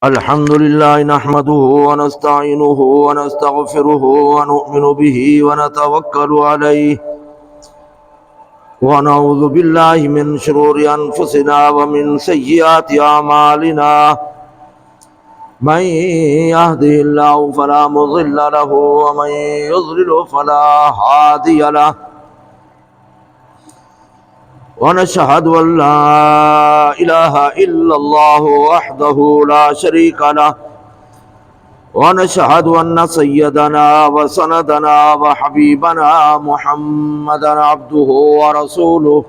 الحمد لله نحمده ونستعينه ونستغفره ونؤمن به ونتوكل عليه ونعوذ بالله من شرور أنفسنا ومن سيئات أعمالنا من يهده الله فلا مضل له ومن يضلل فلا هادي له ونشهد أن لا إله إلا الله وحده لا شريك له ونشهد أن سيدنا وسندنا وحبيبنا محمدا عبده ورسوله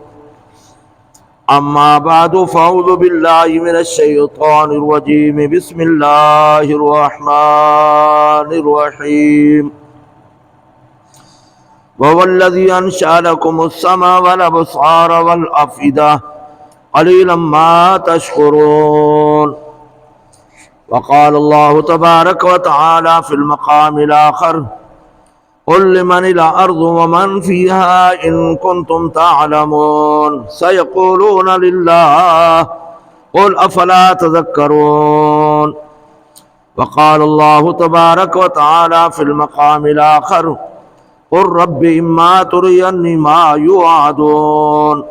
أما بعد فأعوذ بالله من الشيطان الرجيم بسم الله الرحمن الرحيم وهو الذي أنشأ لكم السمع والأبصار والأفئدة قليلا ما تشكرون وقال الله تبارك وتعالى في المقام الآخر قل لمن الأرض ومن فيها إن كنتم تعلمون سيقولون لله قل أفلا تذكرون وقال الله تبارك وتعالى في المقام الآخر قل رب إما تريني ما يوعدون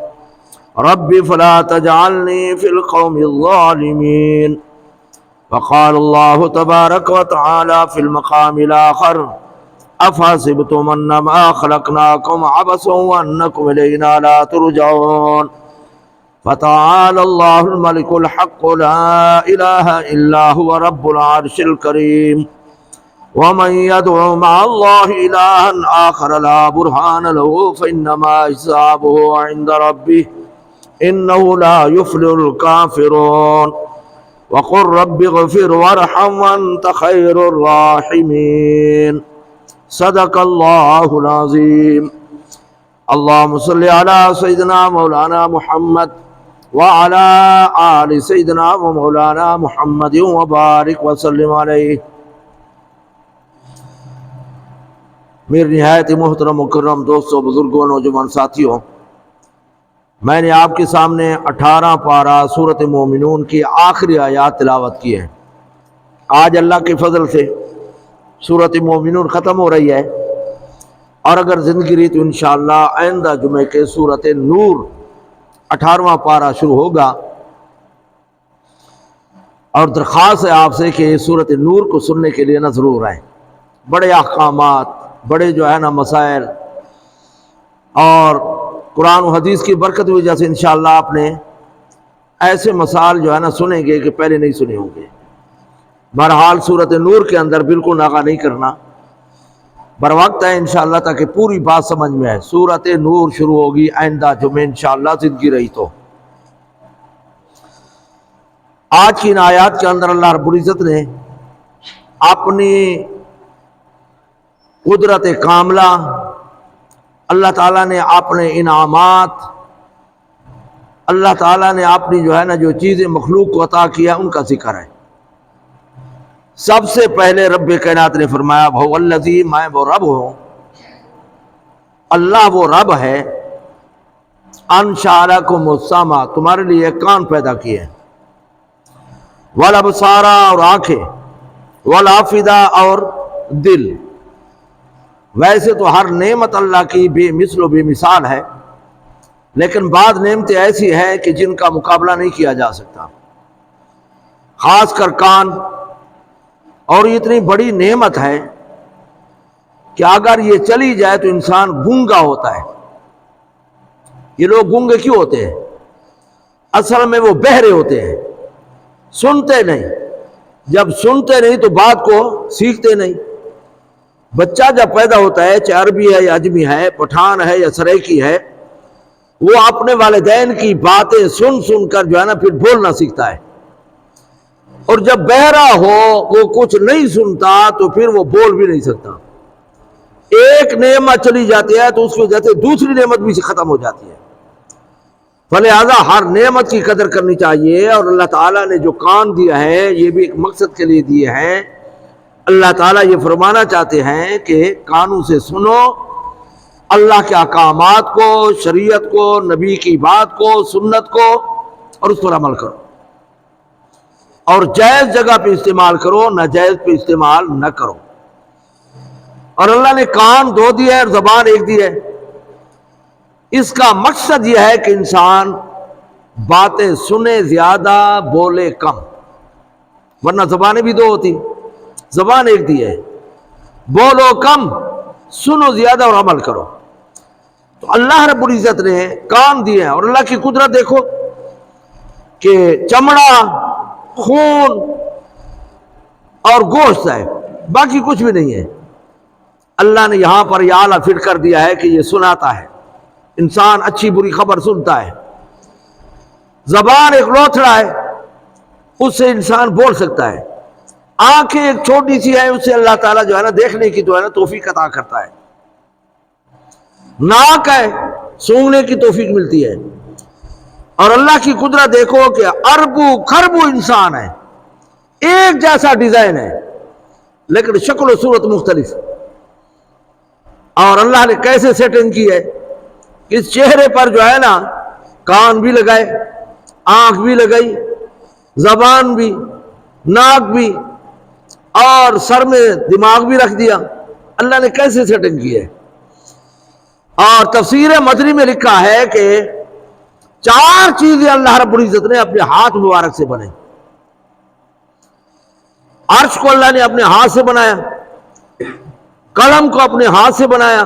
رب فلا تجعلني في القوم الظالمين وقال الله تبارك وتعالى في المقام الآخر أفحسبتم أنما خلقناكم عبثا وأنكم إلينا لا ترجعون فتعالى الله الملك الحق لا إله إلا هو رب العرش الكريم ومن يدعو مع الله إلها آخر لا برهان له فإنما حسابه عند ربه إنه لا يفلح الكافرون وقل رب اغفر وارحم وأنت خير الراحمين صدق الله العظيم اللهم صل على سيدنا مولانا محمد وعلى آل سيدنا ومولانا محمد وبارك وسلم عليه میری نہایت محترم مکرم دوستوں، بزرگوں، نوجوان ساتھیوں، میں نے آپ کے سامنے 18 پارہ سورۃ مومنون کی آخری آیات تلاوت کی ہے۔ آج اللہ کے فضل سے سورۃ مومنون ختم ہو رہی ہے، اور اگر زندگی رہی تو انشاءاللہ آئندہ جمعے کے سورۃ نور 18واں پارہ شروع ہوگا، اور درخواست ہے آپ سے کہ سورۃ نور کو سننے کے لیے نہ ضرور آئیں۔ بڑے احکامات، بڑے جو ہے نا مسائل، اور قرآن و حدیث کی برکت کی وجہ سے انشاءاللہ آپ نے ایسے مسائل جو ہے نا سنیں گے کہ پہلے نہیں سنے ہوں گے۔ بہرحال سورۃ نور کے اندر بالکل ناغہ نہیں کرنا، بر وقت ہے انشاءاللہ تاکہ پوری بات سمجھ میں آئے۔ سورۃ نور شروع ہوگی آئندہ جمعے انشاءاللہ زندگی رہی تو۔ آج کی ان آیات کے اندر اللہ رب العزت نے اپنی قدرت کاملہ، اللہ تعالیٰ نے اپنے انعامات، اللہ تعالیٰ نے اپنی جو ہے نا جو چیزیں مخلوق کو عطا کیا ان کا ذکر ہے۔ سب سے پہلے رب کائنات نے فرمایا بھو الذی، میں وہ رب ہوں، اللہ وہ رب ہے، انشأ لکم السمع، تمہارے لیے کان پیدا کیے، والابصار، اور آنکھیں، والافئدہ، اور دل۔ ویسے تو ہر نعمت اللہ کی بے مثل و بے مثال ہے، لیکن بعض نعمتیں ایسی ہیں کہ جن کا مقابلہ نہیں کیا جا سکتا، خاص کر کان۔ اور یہ اتنی بڑی نعمت ہے کہ اگر یہ چلی جائے تو انسان گونگا ہوتا ہے۔ یہ لوگ گونگے کیوں ہوتے ہیں؟ اصل میں وہ بہرے ہوتے ہیں، سنتے نہیں۔ جب سنتے نہیں تو بات کو سیکھتے نہیں۔ بچہ جب پیدا ہوتا ہے، چاہے عربی ہے یا عجمی ہے، پٹھان ہے یا سرائکی ہے، وہ اپنے والدین کی باتیں سن سن کر جو ہے نا پھر بولنا سیکھتا ہے، اور جب بہرا ہو وہ کچھ نہیں سنتا تو پھر وہ بول بھی نہیں سکتا۔ ایک نعمت چلی جاتی ہے تو اس کی وجہ سے دوسری نعمت بھی ختم ہو جاتی ہے۔ فلہذا ہر نعمت کی قدر کرنی چاہیے، اور اللہ تعالیٰ نے جو کان دیا ہے یہ بھی ایک مقصد کے لیے دیے ہیں۔ اللہ تعالیٰ یہ فرمانا چاہتے ہیں کہ کانوں سے سنو، اللہ کے احکامات کو، شریعت کو، نبی کی بات کو، سنت کو، اور اس پر عمل کرو۔ اور جائز جگہ پہ استعمال کرو، ناجائز پہ استعمال نہ کرو۔ اور اللہ نے کان 2 دیا ہے اور زبان 1 دی ہے۔ اس کا مقصد یہ ہے کہ انسان باتیں سنے زیادہ، بولے کم، ورنہ زبانیں بھی 2 ہوتی، زبان 1 دی ہے، بولو کم، سنو زیادہ اور عمل کرو۔ تو اللہ رب العزت نے کان دیے ہیں، اور اللہ کی قدرت دیکھو کہ چمڑا، خون اور گوشت ہے، باقی کچھ بھی نہیں ہے۔ اللہ نے یہاں پر یہ آلہ فٹ کر دیا ہے کہ یہ سناتا ہے، انسان اچھی بری خبر سنتا ہے۔ زبان ایک لوتھڑا ہے، اس سے انسان بول سکتا ہے۔ آنکھیں ایک چھوٹی سی ہے، اس سے اللہ تعالیٰ جو ہے نا دیکھنے کی تو ہے نا توفیق عطا کرتا ہے۔ ناک ہے، سونگنے کی توفیق ملتی ہے۔ اور اللہ کی قدرت دیکھو کہ اربوں خربوں انسان ہے، ایک جیسا ڈیزائن ہے لیکن شکل و صورت مختلف۔ اور اللہ نے کیسے سیٹنگ کی ہے کہ اس چہرے پر جو ہے نا کان بھی لگائے، آنکھ بھی لگائی، زبان بھی، ناک بھی، اور سر میں دماغ بھی رکھ دیا۔ اللہ نے کیسے سیٹنگ کی ہے؟ اور تفسیر مدنی میں لکھا ہے کہ 4 چیزیں اللہ رب العزت نے اپنے ہاتھ مبارک سے بنائی۔ عرش کو اللہ نے اپنے ہاتھ سے بنایا، قلم کو اپنے ہاتھ سے بنایا،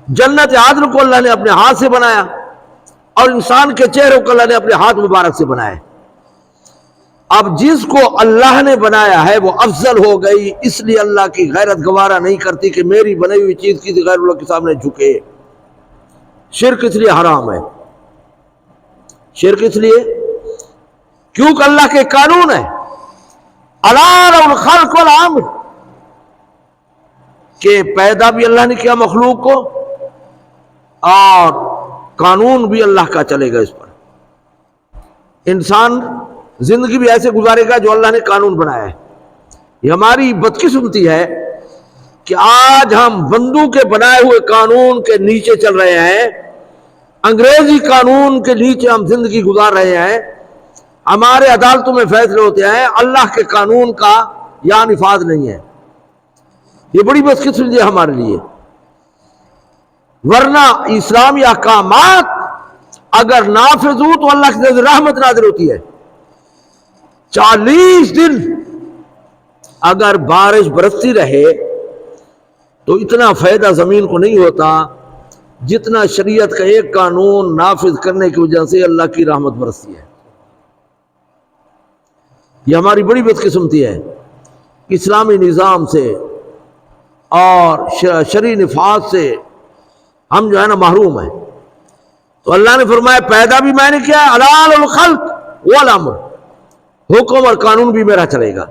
جنت عدن کو اللہ نے اپنے ہاتھ سے بنایا، اور انسان کے چہرے کو اللہ نے اپنے ہاتھ مبارک سے بنایا۔ اب جس کو اللہ نے بنایا ہے وہ افضل ہو گئی، اس لیے اللہ کی غیرت گوارا نہیں کرتی کہ میری بنائی ہوئی چیز کسی غیر اللہ کے سامنے جھکے۔ شرک اس لیے حرام ہے، شرک اس لیے کیونکہ اللہ کے قانون ہے الا له الخلق والامر، کہ پیدا بھی اللہ نے کیا مخلوق کو، اور قانون بھی اللہ کا چلے گا اس پر۔ انسان زندگی بھی ایسے گزارے گا جو اللہ نے قانون بنایا ہے۔ یہ ہماری بدقسمتی ہے کہ آج ہم بندوں کے بنائے ہوئے قانون کے نیچے چل رہے ہیں، انگریزی قانون کے نیچے ہم زندگی گزار رہے ہیں۔ ہمارے عدالتوں میں فیصلے ہوتے ہیں، اللہ کے قانون کا یا نفاذ نہیں ہے۔ یہ بڑی بدقسمتی ہے ہمارے لیے، ورنہ اسلامی احکامات اگر نافذ ہو تو اللہ کی رحمت نازل ہوتی ہے۔ 40 دن اگر بارش برستی رہے تو اتنا فائدہ زمین کو نہیں ہوتا جتنا شریعت کا ایک قانون نافذ کرنے کی وجہ سے اللہ کی رحمت برستی ہے۔ یہ ہماری بڑی بدقسمتی ہے، اسلامی نظام سے اور شرعی نفاذ سے ہم جو ہے نا محروم ہیں۔ تو اللہ نے فرمایا پیدا بھی میں نے کیا، الا له الخلق والامر، حکم اور قانون بھی میرا چلے گا۔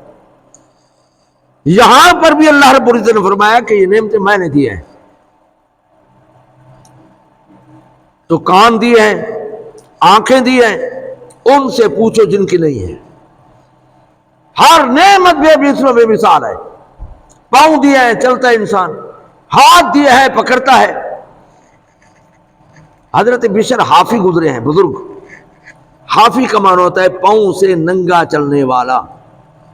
یہاں پر بھی اللہ رب العزت نے فرمایا کہ یہ نعمتیں میں نے دی ہیں۔ تو کان دیے ہیں، آنکھیں دی ہیں، ان سے پوچھو جن کی نہیں ہے۔ ہر نعمت بے مثال ہے۔ پاؤں دیا ہے، چلتا ہے انسان، ہاتھ دیا ہے، پکڑتا ہے۔ حضرت بشر حافی گزرے ہیں، بزرگ۔ حافی کا معنی ہوتا ہے پاؤں سے ننگا چلنے والا۔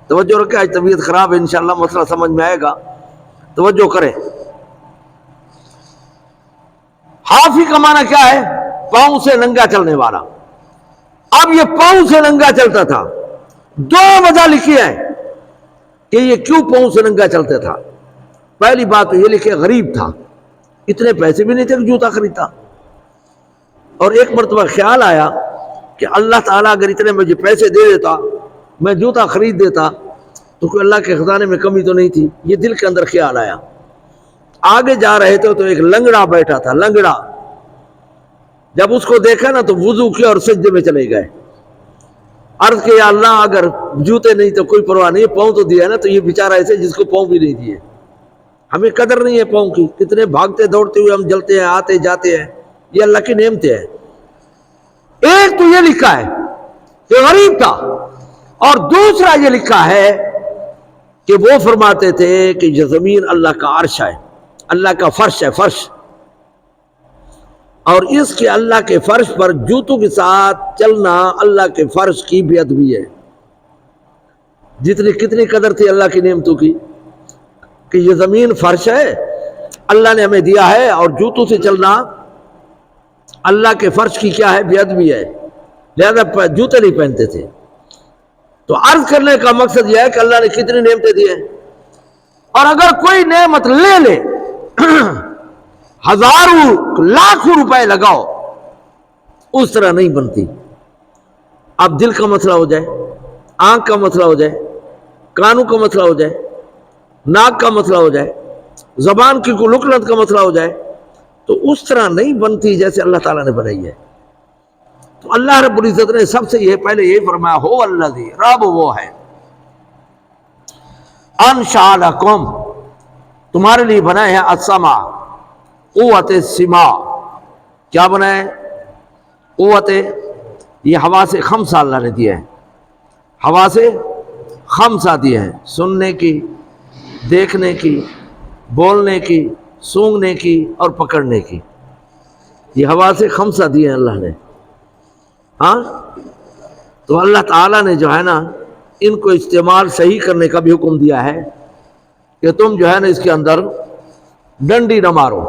توجہ رکھیں، آج طبیعت خراب ہے، انشاءاللہ مسئلہ سمجھ میں آئے گا، توجہ کریں۔ حافی کا معنی کیا ہے؟ پاؤں سے ننگا چلنے والا۔ اب یہ پاؤں سے ننگا چلتا تھا، 2 وجہ لکھی ہے کہ یہ کیوں پاؤں سے ننگا چلتا تھا۔ پہلی بات تو یہ لکھے غریب تھا، اتنے پیسے بھی نہیں تھے کہ جوتا خریدتا۔ اور ایک مرتبہ خیال آیا کہ اللہ تعالیٰ اگر اتنے مجھے پیسے دے دیتا، میں جوتا خرید دیتا، تو کوئی اللہ کے خزانے میں کمی تو نہیں تھی۔ یہ دل کے اندر خیال آیا۔ آگے جا رہے تھے تو ایک لنگڑا بیٹھا تھا، لنگڑا۔ جب اس کو دیکھا نا تو وضو کیا اور سجدے میں چلے گئے۔ عرض کہ یا اللہ اگر جوتے نہیں تو کوئی پرواہ نہیں، پاؤں تو دیا ہے نا، تو یہ بیچارہ ایسے جس کو پاؤں بھی نہیں دیے۔ ہمیں قدر نہیں ہے پاؤں کی، کتنے بھاگتے دوڑتے ہوئے ہم جلتے ہیں، آتے جاتے ہیں، یہ اللہ کی نعمت ہے۔ ایک تو یہ لکھا ہے کہ غریب تھا، اور دوسرا یہ لکھا ہے کہ وہ فرماتے تھے کہ یہ زمین اللہ کا عرش ہے، اللہ کا فرش ہے، فرش، اور اس کے اللہ کے فرش پر جوتوں کے ساتھ چلنا اللہ کے فرش کی بے ادبی ہے۔ جتنی کتنی قدر تھی اللہ کی نعمتوں کی کہ یہ زمین فرش ہے اللہ نے ہمیں دیا ہے، اور جوتوں سے چلنا اللہ کے فرش کی کیا ہے، بے ادبی ہے، لہذا جوتے نہیں پہنتے تھے۔ تو عرض کرنے کا مقصد یہ ہے کہ اللہ نے کتنی نعمتیں دی ہیں، اور اگر کوئی نعمت لے لے ہزاروں لاکھوں روپے لگاؤ اس طرح نہیں بنتی۔ اب دل کا مسئلہ ہو جائے، آنکھ کا مسئلہ ہو جائے، کانوں کا مسئلہ ہو جائے، ناک کا مسئلہ ہو جائے، زبان کی کوئی لکنت کا مسئلہ ہو جائے، تو اس طرح نہیں بنتی جیسے اللہ تعالیٰ نے بنائی ہے۔ تو اللہ رب العزت نے سب سے یہ پہلے یہ فرمایا ہو الذی، رب وہ ہے، انشأ لکم، تمہارے لیے بنائے ہیں، السمع، قوت السماع، کیا بنائے؟ قوت، یہ ہوا سے خمسہ اللہ نے دیا ہے، ہوا سے خمسہ دیے ہیں، سننے کی، دیکھنے کی، بولنے کی، سونگھنے کی اور پکڑنے کی، یہ ہوا سے خمسہ دیے ہیں اللہ نے۔ ہاں تو اللہ تعالیٰ نے جو ہے نا ان کو استعمال صحیح کرنے کا بھی حکم دیا ہے کہ تم جو ہے نا اس کے اندر ڈنڈی نہ مارو،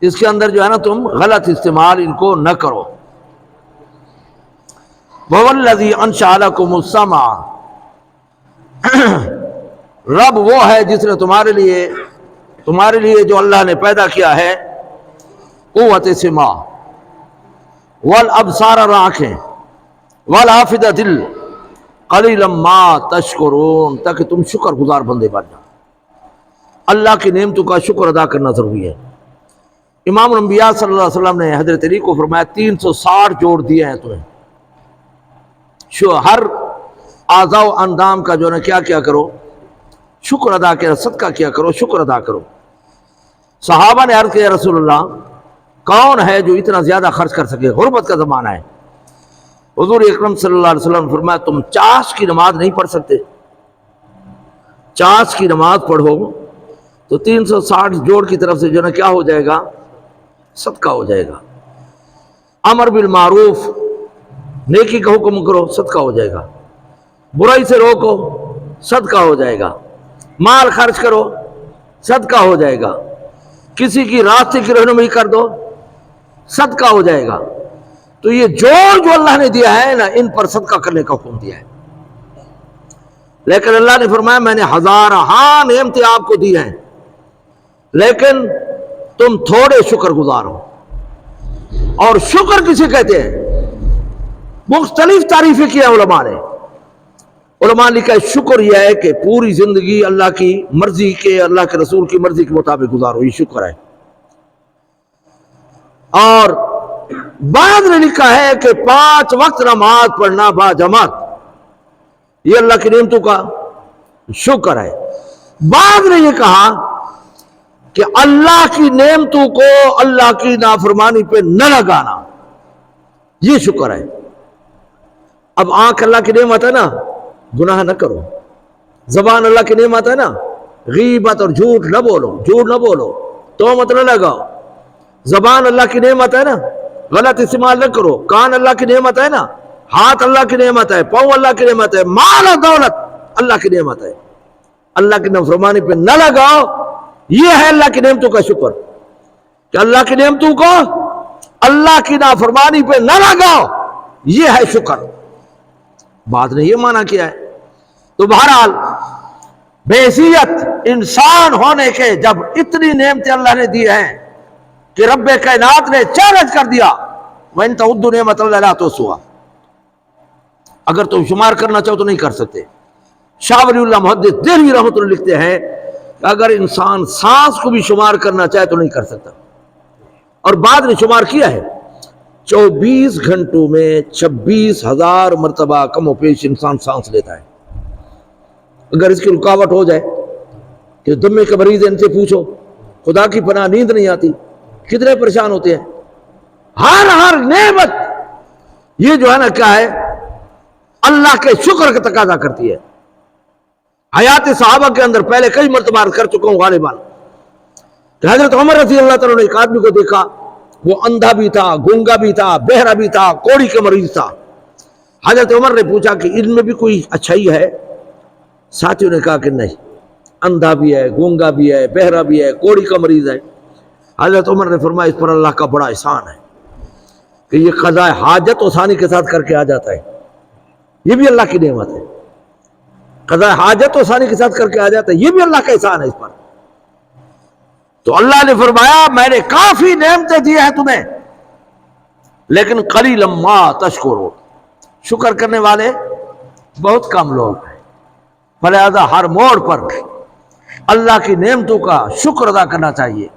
اس کے اندر جو ہے نا تم غلط استعمال ان کو نہ کرو۔ وَهُوَ الَّذِي أَنشَأَ لَكُمُ السَّمْعَ، رب وہ ہے جس نے تمہارے لیے جو اللہ نے پیدا کیا ہے قوت سماع، والابصار، اور آنکھیں، والافئدہ، دل، قلیلا ما تشکرون، تاکہ تم شکر گزار بندے بن جاؤ۔ اللہ کی نعمتوں کا شکر ادا کرنا ضروری ہے۔ امام الانبیاء صلی اللہ علیہ وسلم نے حضرت علی کو فرمایا 360 جوڑ دیے ہیں تمہیں، ہر اعضاء و اندام کا جو ہے کیا کیا کرو، شکر ادا کیا، صدقہ کیا کرو، شکر ادا کرو۔ صحابہ نے عرض کیا رسول اللہ کون ہے جو اتنا زیادہ خرچ کر سکے، غربت کا زمانہ ہے۔ حضور اکرم صلی اللہ علیہ وسلم نے فرمایا تم چاش کی نماز نہیں پڑھ سکتے، چاش کی نماز پڑھو تو 360 جوڑ کی طرف سے جو ہے کیا ہو جائے گا، صدقہ ہو جائے گا۔ امر بالمعروف، نیکی کا حکم کرو، صدقہ ہو جائے گا۔ برائی سے روکو، صدقہ ہو جائے گا۔ مال خرچ کرو، صدقہ ہو جائے گا۔ کسی کی راستے کی رہنمائی کر دو، صدقہ ہو جائے گا۔ تو یہ جو اللہ نے دیا ہے نا ان پر صدقہ کرنے کا حکم دیا ہے۔ لیکن اللہ نے فرمایا میں نے ہزارہ نعمتیں آپ کو دی ہیں، لیکن تم تھوڑے شکر گزار ہو۔ اور شکر کسے کہتے ہیں؟ مختلف تعریفیں کی ہیں علماء نے۔ علماء نے کہا شکر یہ ہے کہ پوری زندگی اللہ کی مرضی کے، اللہ کے رسول کی مرضی کے مطابق گزارو، یہ شکر ہے۔ اور بعض نے لکھا ہے کہ 5 وقت نماز پڑھنا با جماعت، یہ اللہ کی نعمتوں کا شکر ہے۔ بعض نے یہ کہا کہ اللہ کی نعمتوں کو اللہ کی نافرمانی پہ نہ لگانا، یہ شکر ہے۔ اب آنکھ اللہ کی نعمت ہے نا، گناہ نہ کرو۔ زبان اللہ کی نعمت ہے نا، غیبت اور جھوٹ نہ بولو، جھوٹ نہ بولو، تہمت نہ لگاؤ۔ زبان اللہ کی نعمت ہے نا، غلط استعمال نہ کرو۔ کان اللہ کی نعمت ہے نا، ہاتھ اللہ کی نعمت ہے، پاؤں اللہ کی نعمت ہے، مال اور دولت اللہ کی نعمت ہے۔ اللہ کی نافرمانی پہ نہ لگاؤ، یہ ہے اللہ کی نعمتوں کا شکر، کہ اللہ کی نعمتوں کو اللہ کی نافرمانی پہ نہ لگاؤ، یہ ہے شکر۔ بعد نے یہ معنی کیا ہے۔ تو بہرحال بحیثیت انسان ہونے کے جب اتنی نعمتیں اللہ نے دی ہیں کہ رب کائنات نے چیلنج کر دیا وَإِن تَعُدُّوا نِعْمَتَ اللَّهِ لَا تُحْصُوهَا، اگر تم شمار کرنا چاہو تو نہیں کر سکتے۔ شاہ ولی اللہ محدث دہلوی رحمۃ اللہ لکھتے ہیں کہ اگر انسان سانس کو بھی شمار کرنا چاہے تو نہیں کر سکتا، اور بعد نے شمار کیا ہے 24 گھنٹوں میں 26,000 مرتبہ کم و بیش انسان سانس لیتا ہے۔ اگر اس کی رکاوٹ ہو جائے کہ دمے کے مریض ان سے پوچھو، خدا کی پناہ نیند نہیں آتی، کتنے پریشان ہوتے ہیں۔ ہر نعمت یہ جو ہے نا کیا ہے، اللہ کے شکر کا تقاضا کرتی ہے۔ حیات صحابہ کے اندر پہلے کئی مرتبہ عرض کر چکا ہوں غالباً کہ حضرت عمر رضی اللہ تعالیٰ نے ایک آدمی کو دیکھا، وہ اندھا بھی تھا، گونگا بھی تھا، بہرا بھی تھا، کوڑی کا مریض تھا۔ حضرت عمر نے پوچھا کہ ان میں بھی کوئی اچھائی ہے؟ ساتھیوں نے کہا کہ نہیں، اندھا بھی ہے، گونگا بھی ہے، بہرا بھی ہے، کوڑی کا مریض ہے۔ حضرت عمر نے فرمایا اس پر اللہ کا بڑا احسان ہے کہ یہ قضاء حاجت آسانی کے ساتھ کر کے آ جاتا ہے، یہ بھی اللہ کی نعمت ہے۔ قضاء حاجت آسانی کے ساتھ کر کے آ جاتا ہے، یہ بھی اللہ کا احسان ہے اس پر۔ تو اللہ نے فرمایا میں نے کافی نعمتیں دی ہیں تمہیں، لیکن قلیلا ما تشکرون، شکر کرنے والے بہت کم لوگ ہیں۔ فلہذا ہر موڑ پر اللہ کی نعمتوں کا شکر ادا کرنا چاہیے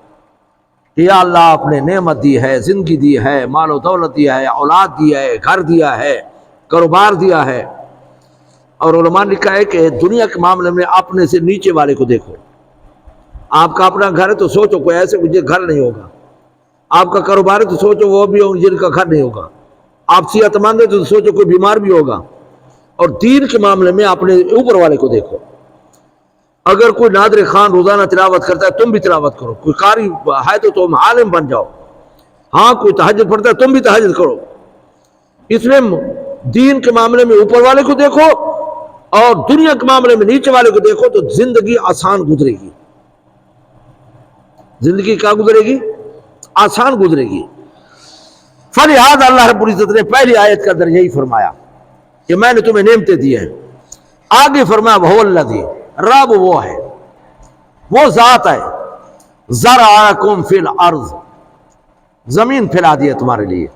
کہ یا اللہ آپ نے نعمت دی ہے، زندگی دی ہے، مال و دولت دیا ہے، اولاد دیا ہے، گھر دیا ہے، کاروبار دیا ہے۔ اور علماء نے لکھا ہے کہ دنیا کے معاملے میں اپنے سے نیچے والے کو دیکھو۔ آپ کا اپنا گھر ہے تو سوچو کوئی ایسے مجھے گھر نہیں ہوگا، آپ کا کاروبار ہے تو سوچو وہ بھی ہوں جن کا گھر نہیں ہوگا، آپ صحت مند ہے تو سوچو کوئی بیمار بھی ہوگا۔ اور دین کے معاملے میں اپنے اوپر والے کو دیکھو۔ اگر کوئی نادر خان روزانہ تلاوت کرتا ہے تم بھی تلاوت کرو، کوئی قاری ہے تو تم عالم بن جاؤ، ہاں کوئی تہجد پڑھتا ہے تم بھی تہجد کرو۔ اس میں دین کے معاملے میں اوپر والے کو دیکھو اور دنیا کے معاملے میں نیچے والے کو دیکھو تو زندگی آسان گزرے گی۔ زندگی کیا گزرے گی؟ آسان گزرے گی۔ فلہذا اللہ رب العزت نے پہلی آیت کا درجہ یہی فرمایا کہ میں نے تمہیں نعمتیں دی ہیں۔ آگے فرمایا وَهُوَ الَّذِي، رب وہ ہے، وہ ذات ہے، زَرَعَكُمْ فِي الْأَرْضِ، زمین پھیلا دیا تمہارے لیے،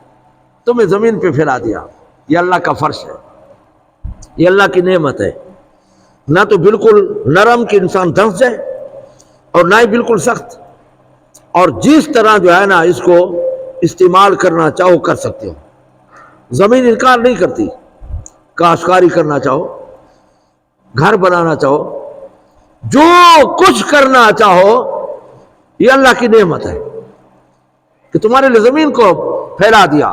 تمہیں زمین پہ پھیلا دیا۔ یہ اللہ کا فرش ہے، یہ اللہ کی نعمت ہے۔ نہ تو بالکل نرم کہ انسان دھنس جائے اور نہ ہی بالکل سخت، اور جس طرح جو ہے نا اس کو استعمال کرنا چاہو کر سکتے ہو۔ زمین انکار نہیں کرتی، کاشتکاری کرنا چاہو، گھر بنانا چاہو، جو کچھ کرنا چاہو، یہ اللہ کی نعمت ہے کہ تمہارے لیے زمین کو پھیلا دیا۔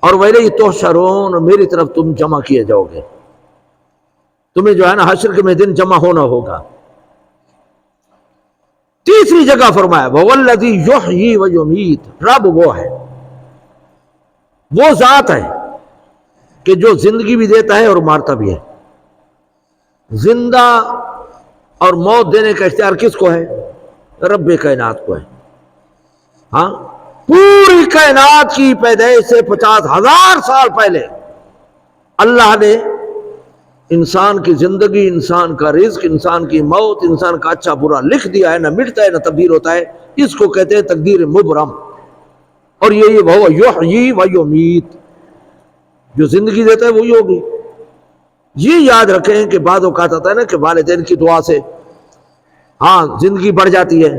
اور وَإِلَيْهِ تُحْشَرُونَ، میری طرف تم جمع کیے جاؤ گے، تمہیں جو ہے نا حشر کے دن جمع ہونا ہوگا۔ تیسری جگہ فرمایا وَهُوَ الَّذِي يُحْيِي وَيُمِيتُ، رب وہ ہے، وہ ذات ہے کہ جو زندگی بھی دیتا ہے اور مارتا بھی ہے۔ زندہ اور موت دینے کا اختیار کس کو ہے؟ رب کائنات کو ہے۔ ہاں، پوری کائنات کی پیدائش سے 50,000 سال پہلے اللہ نے انسان کی زندگی، انسان کا رزق، انسان کی موت، انسان کا اچھا برا لکھ دیا ہے، نہ مٹتا ہے نہ تبدیل ہوتا ہے۔ اس کو کہتے ہیں تقدیر مبرم۔ اور یہ وہ یحیی و یمیت، جو زندگی دیتا ہے وہی ہوگی۔ یہ یاد رکھیں کہ بعض اوقات آتا ہے نا کہ والدین کی دعا سے ہاں زندگی بڑھ جاتی ہے،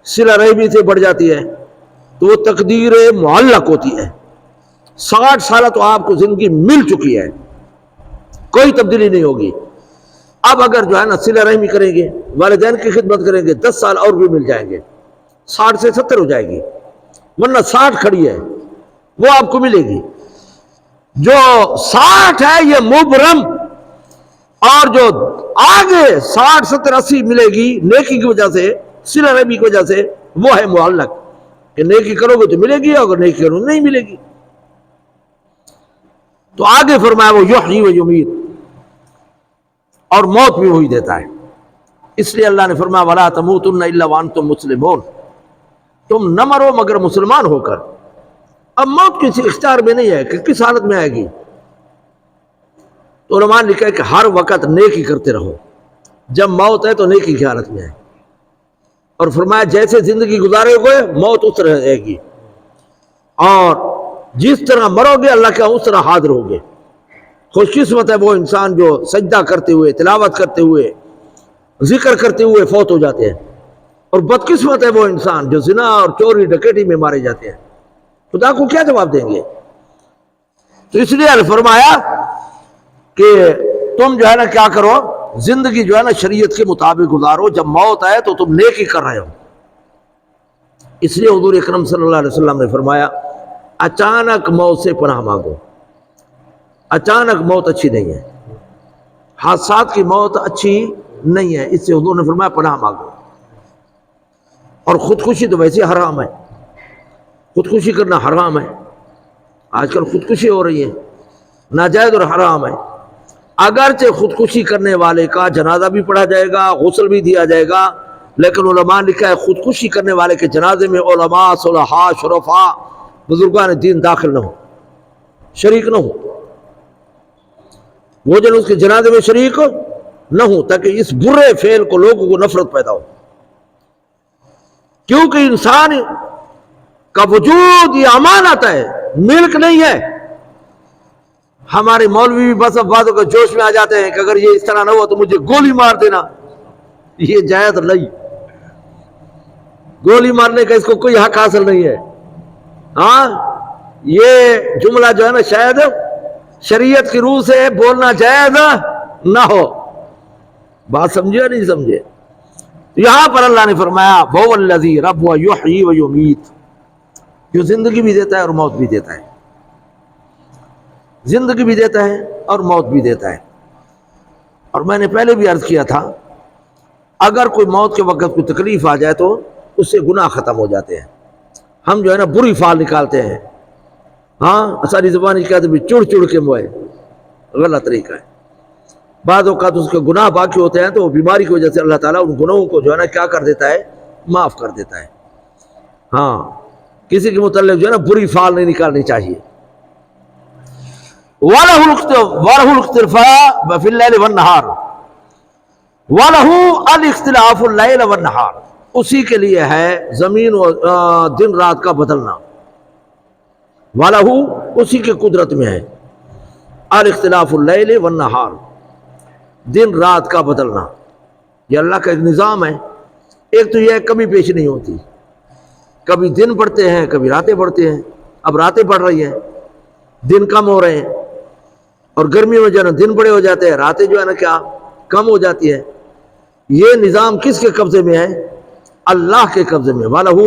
صلہ رحمی سے بڑھ جاتی ہے، تو وہ تقدیر معلق ہوتی ہے۔ 60 سالہ تو آپ کو زندگی مل چکی ہے، کوئی تبدیلی نہیں ہوگی۔ اب اگر جو ہے نا صلہ رحمی کریں گے، والدین کی خدمت کریں گے، 10 سال اور بھی مل جائیں گے، 60 سے 70 ہو جائے گی، ورنہ 60 کھڑی ہے وہ آپ کو ملے گی۔ جو 60 ہے یہ مبرم، اور جو آگے 60 70 80 ملے گی نیکی کی وجہ سے، صلہ رحمی کی وجہ سے، وہ ہے معلق کہ نیکی کرو گے تو ملے گی، اگر نیکی کرو نہیں ملے گی۔ تو آگے فرمایا وہ یحیی و یمیت، اور موت بھی وہی دیتا ہے۔ اس لیے اللہ نے فرمایا وَلَا تَمُوتُنَّ إِلَّا وَأَنْتُمْ مُسْلِمُونَ، تم نہ مرو مگر مسلمان ہو کر۔ اب موت کسی اختیار میں نہیں ہے کہ کس حالت میں آئے گی۔ تو علماء نے لکھا ہے کہ ہر وقت نیکی کرتے رہو، جب موت ہے تو نیکی کی حالت میں ہے۔ اور فرمایا جیسے زندگی گزارے ہوئے موت اس طرح رہے گی، اور جس طرح مرو گے اللہ کے اس طرح حاضر ہوگے۔ خوش قسمت ہے وہ انسان جو سجدہ کرتے ہوئے، تلاوت کرتے ہوئے، ذکر کرتے ہوئے فوت ہو جاتے ہیں، اور بدقسمت ہے وہ انسان جو زنا اور چوری ڈکیٹی میں مارے جاتے ہیں۔ خدا کو کیا جواب دیں گے؟ تو اس لیے فرمایا کہ تم جو ہے نا کیا کرو، زندگی جو ہے نا شریعت کے مطابق گزارو، جب موت آئے تو تم نیکی کر رہے ہو۔ اس لیے حضور اکرم صلی اللہ علیہ وسلم نے فرمایا اچانک موت سے پناہ مانگو۔ اچانک موت اچھی نہیں ہے، حادثات کی موت اچھی نہیں ہے، اس سے حضور نے فرمایا پناہ مانگو۔ اور خودکشی تو ویسے حرام ہے، خودکشی کرنا حرام ہے۔ آج کل خودکشی ہو رہی ہے، ناجائز اور حرام ہے۔ اگرچہ خودکشی کرنے والے کا جنازہ بھی پڑھا جائے گا، غسل بھی دیا جائے گا، لیکن علماء نے لکھا ہے خودکشی کرنے والے کے جنازے میں علماء، صلحاء، شرفاء، بزرگان دین داخل نہ ہو، شریک نہ ہو، وہ جن اس کے جنازے میں شریک نہ ہو، تاکہ اس برے فعل کو لوگوں کو نفرت پیدا ہو، کیونکہ انسان کا وجود یہ امانت ہے، ملک نہیں ہے۔ ہمارے مولوی بھی بس بعضوں کا جوش میں آ جاتے ہیں کہ اگر یہ اس طرح نہ ہوا تو مجھے گولی مار دینا، یہ جائز نہیں، گولی مارنے کا اس کو کوئی حق حاصل نہیں ہے۔ ہاں یہ جملہ جو ہے نا شاید شریعت کی روح سے بولنا جائز نہ ہو، بات سمجھے یا نہیں سمجھے؟ یہاں پر اللہ نے فرمایا وَهُوَ الَّذِي رَبُّ وَيُحْيِي وَيُمِيتُ، جو زندگی بھی دیتا ہے اور موت بھی دیتا ہے، زندگی بھی دیتا ہے اور موت بھی دیتا ہے۔ اور میں نے پہلے بھی عرض کیا تھا اگر کوئی موت کے وقت کوئی تکلیف آ جائے تو اس سے گناہ ختم ہو جاتے ہیں۔ ہم جو ہے نا بری فعل نکالتے ہیں، ہاں ساری زبانی کہتے ہیں چڑ چڑ کے موئے، غلط طریقہ ہے۔ بعض اوقات اس کے گناہ باقی ہوتے ہیں تو وہ بیماری کی وجہ سے اللہ تعالیٰ ان گناہوں کو جو ہے نا کیا کر دیتا ہے، معاف کر دیتا ہے۔ ہاں کسی کے متعلق جو ہے نا بری فعل نہیں نکالنی چاہیے۔ وَلَهُ الْاخْتِلَافُ فِي اللَّيْلِ وَالنَّهَارِ، وَلَهُ الْاخْتِلَافُ اللَّيْلِ وَالنَّهَارِ، اسی کے لیے ہے زمین و دن رات کا بدلنا، وَلَهُ اسی کے قدرت میں ہے، الْاخْتِلَافُ اللَّيْلِ وَالنَّهَارِ، دن رات کا بدلنا، یہ اللہ کا ایک نظام ہے۔ ایک تو یہ کمی پیش نہیں ہوتی، کبھی دن بڑھتے ہیں کبھی راتیں بڑھتے ہیں، اب راتیں بڑھ رہی ہیں، دن کم ہو رہے ہیں، اور گرمیوں میں جو ہے نا دن بڑے ہو جاتے ہیں، راتیں جو ہے نا کیا کم ہو جاتی ہے۔ یہ نظام کس کے قبضے میں ہے؟ اللہ کے قبضے میں۔ وَلَهُ،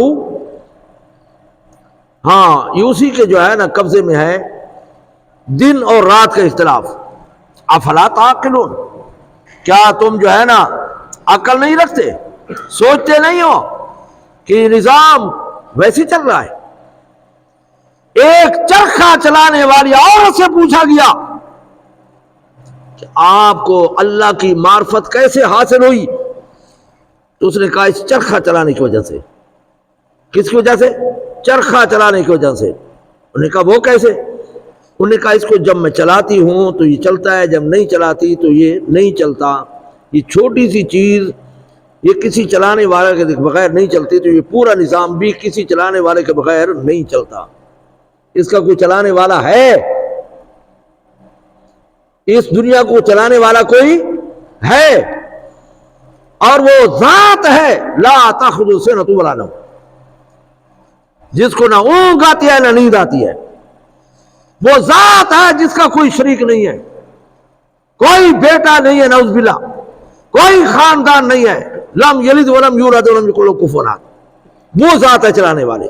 ہاں یہ اسی کے جو ہے نا قبضے میں ہے دن اور رات کا اختلاف۔ افلا تعقلون، کیا تم جو ہے نا عقل نہیں رکھتے، سوچتے نہیں ہو کہ یہ نظام ویسے چل رہا ہے؟ ایک چرخہ چلانے والی عورت سے پوچھا گیا کہ آپ کو اللہ کی معرفت کیسے حاصل ہوئی، تو اس نے کہا اس چرخہ چلانے کی وجہ سے۔ کس کی وجہ سے؟ چرخہ چلانے کی وجہ سے۔ انہوں نے کہا وہ کیسے؟ انہوں نے کہا اس کو جب میں چلاتی ہوں تو یہ چلتا ہے، جب نہیں چلاتی تو یہ نہیں چلتا۔ یہ چھوٹی سی چیز یہ کسی چلانے والے کے بغیر نہیں چلتی، تو یہ پورا نظام بھی کسی چلانے والے کے بغیر نہیں چلتا۔ اس کا کوئی چلانے والا ہے؟ اس دنیا کو چلانے والا کوئی ہے، اور وہ ذات ہے لا تاخذہ سنۃ ولا نوم، جس کو نہ اونگ آتی ہے نہ نیند آتی ہے۔ وہ ذات ہے جس کا کوئی شریک نہیں ہے، کوئی بیٹا نہیں ہے، نعوذ باللہ، کوئی خاندان نہیں ہے، لم یلد ولم یولد ولم یکن لہ کفوا احد، وہ ذات ہے چلانے والے۔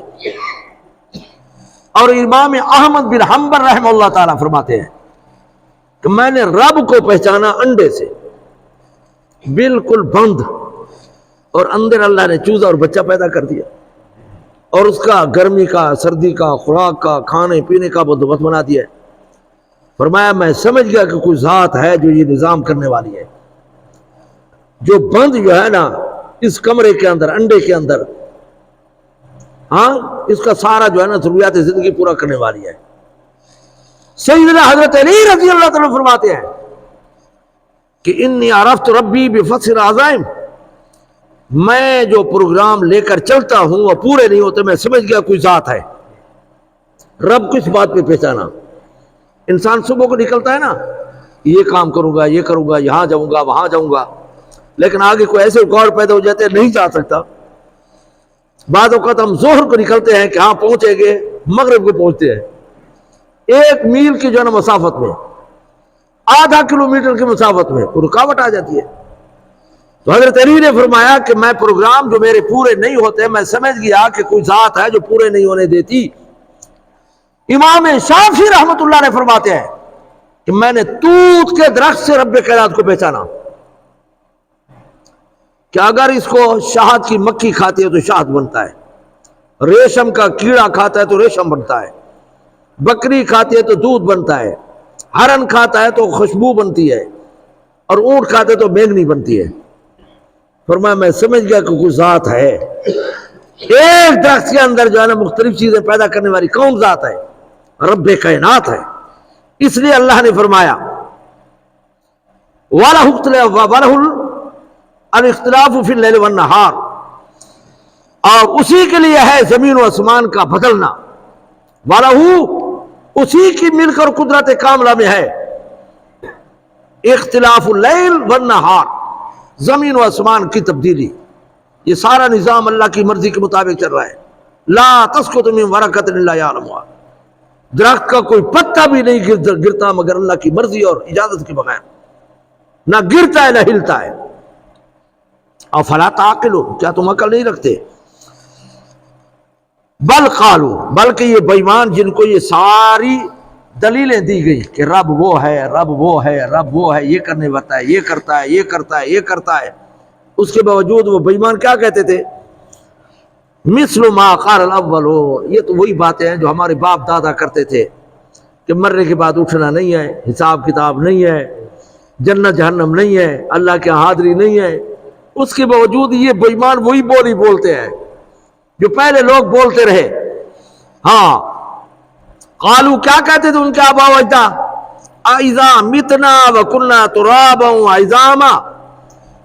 اور امام احمد بن حنبل رحمہ اللہ تعالیٰ فرماتے ہیں کہ میں نے رب کو پہچانا انڈے سے، بالکل بند، اور اندر اللہ نے چوزا اور بچہ پیدا کر دیا، اور اس کا گرمی کا، سردی کا، خوراک کا، کھانے پینے کا بندوبست بنا دیا ہے۔ فرمایا میں سمجھ گیا کہ کوئی ذات ہے جو یہ نظام کرنے والی ہے، جو بند جو ہے نا اس کمرے کے اندر، انڈے کے اندر، ہاں اس کا سارا جو ہے نا ضروریات زندگی پورا کرنے والی ہے۔ سیدنا حضرت علی رضی اللہ تعالیٰ فرماتے ہیں کہ انی عرفت ربی بفتح العزائم، میں جو پروگرام لے کر چلتا ہوں وہ پورے نہیں ہوتے، میں سمجھ گیا کوئی ذات ہے۔ رب کو اس بات پہ پہچانا۔ انسان صبح کو نکلتا ہے نا، یہ کام کروں گا، یہ کروں گا، یہاں جاؤں گا، وہاں جاؤں گا، لیکن آگے کوئی ایسے گوڑ پیدا ہو جاتے ہیں نہیں جا سکتا۔ بعض اوقات ہم ظہر کو نکلتے ہیں کہ ہاں پہنچیں گے، مغرب کو پہنچتے ہیں، 1 میل کی جو ہے نا مسافت میں، آدھا کلومیٹر کی مسافت میں رکاوٹ آ جاتی ہے۔ تو حضرت علی نے فرمایا کہ میں پروگرام جو میرے پورے نہیں ہوتے، میں سمجھ گیا کہ کوئی ذات ہے جو پورے نہیں ہونے دیتی۔ امام شافعی رحمت اللہ نے فرماتے ہیں کہ میں نے توت کے درخت سے رب کائنات کو پہچانا کہ اگر اس کو شہد کی مکھی کھاتی ہے تو شہد بنتا ہے، ریشم کا کیڑا کھاتا ہے تو ریشم بنتا ہے، بکری کھاتی ہے تو دودھ بنتا ہے، ہرن کھاتا ہے تو خوشبو بنتی ہے، اور اونٹ کھاتے تو مینگنی بنتی ہے۔ فرمایا میں سمجھ گیا کہ کوئی ذات ہے، ایک درخت کے اندر جو ہے نا مختلف چیزیں پیدا کرنے والی کون ذات ہے؟ رب کائنات ہے۔ اس لیے اللہ نے فرمایا وَلَهُ الْاخْتِلَافُ فِي اللَّيْلِ وَالنَّهَارِ، اور اسی کے لیے ہے زمین و آسمان کا بدلنا، وَلَهُ اسی کی مل کر قدرت کاملہ میں ہے اختلاف اللیل والنہار، زمین و آسمان کی تبدیلی، یہ سارا نظام اللہ کی مرضی کے مطابق چل رہا ہے۔ لا تسقط من ورقۃ الا یعلمھا، درخت کا کوئی پتا بھی نہیں گرتا مگر اللہ کی مرضی اور اجازت کے بغیر، نہ گرتا ہے نہ ہلتا ہے۔ افلا تعقلون، کیا تم عقل نہیں رکھتے؟ بل قالوا، بلکہ یہ بے ایمان جن کو یہ ساری دلیلیں دی گئی کہ رب وہ ہے، رب وہ ہے، رب وہ ہے، یہ کرنے والا ہے، یہ کرتا ہے، یہ کرتا ہے، یہ کرتا ہے، اس کے باوجود وہ بے ایمان کیا کہتے تھے؟ مثل ما قال الاولون، یہ تو وہی باتیں ہیں جو ہمارے باپ دادا کرتے تھے کہ مرنے کے بعد اٹھنا نہیں ہے، حساب کتاب نہیں ہے، جنت جہنم نہیں ہے، اللہ کے حاضری نہیں ہے۔ اس کے باوجود یہ بے ایمان وہی بولی بولتے ہیں جو پہلے لوگ بولتے رہے۔ ہاں، قالو کیا کہتے تھے ان کے آباء و اجداد؟ اذا متنا وکنا ترابا وعظاما،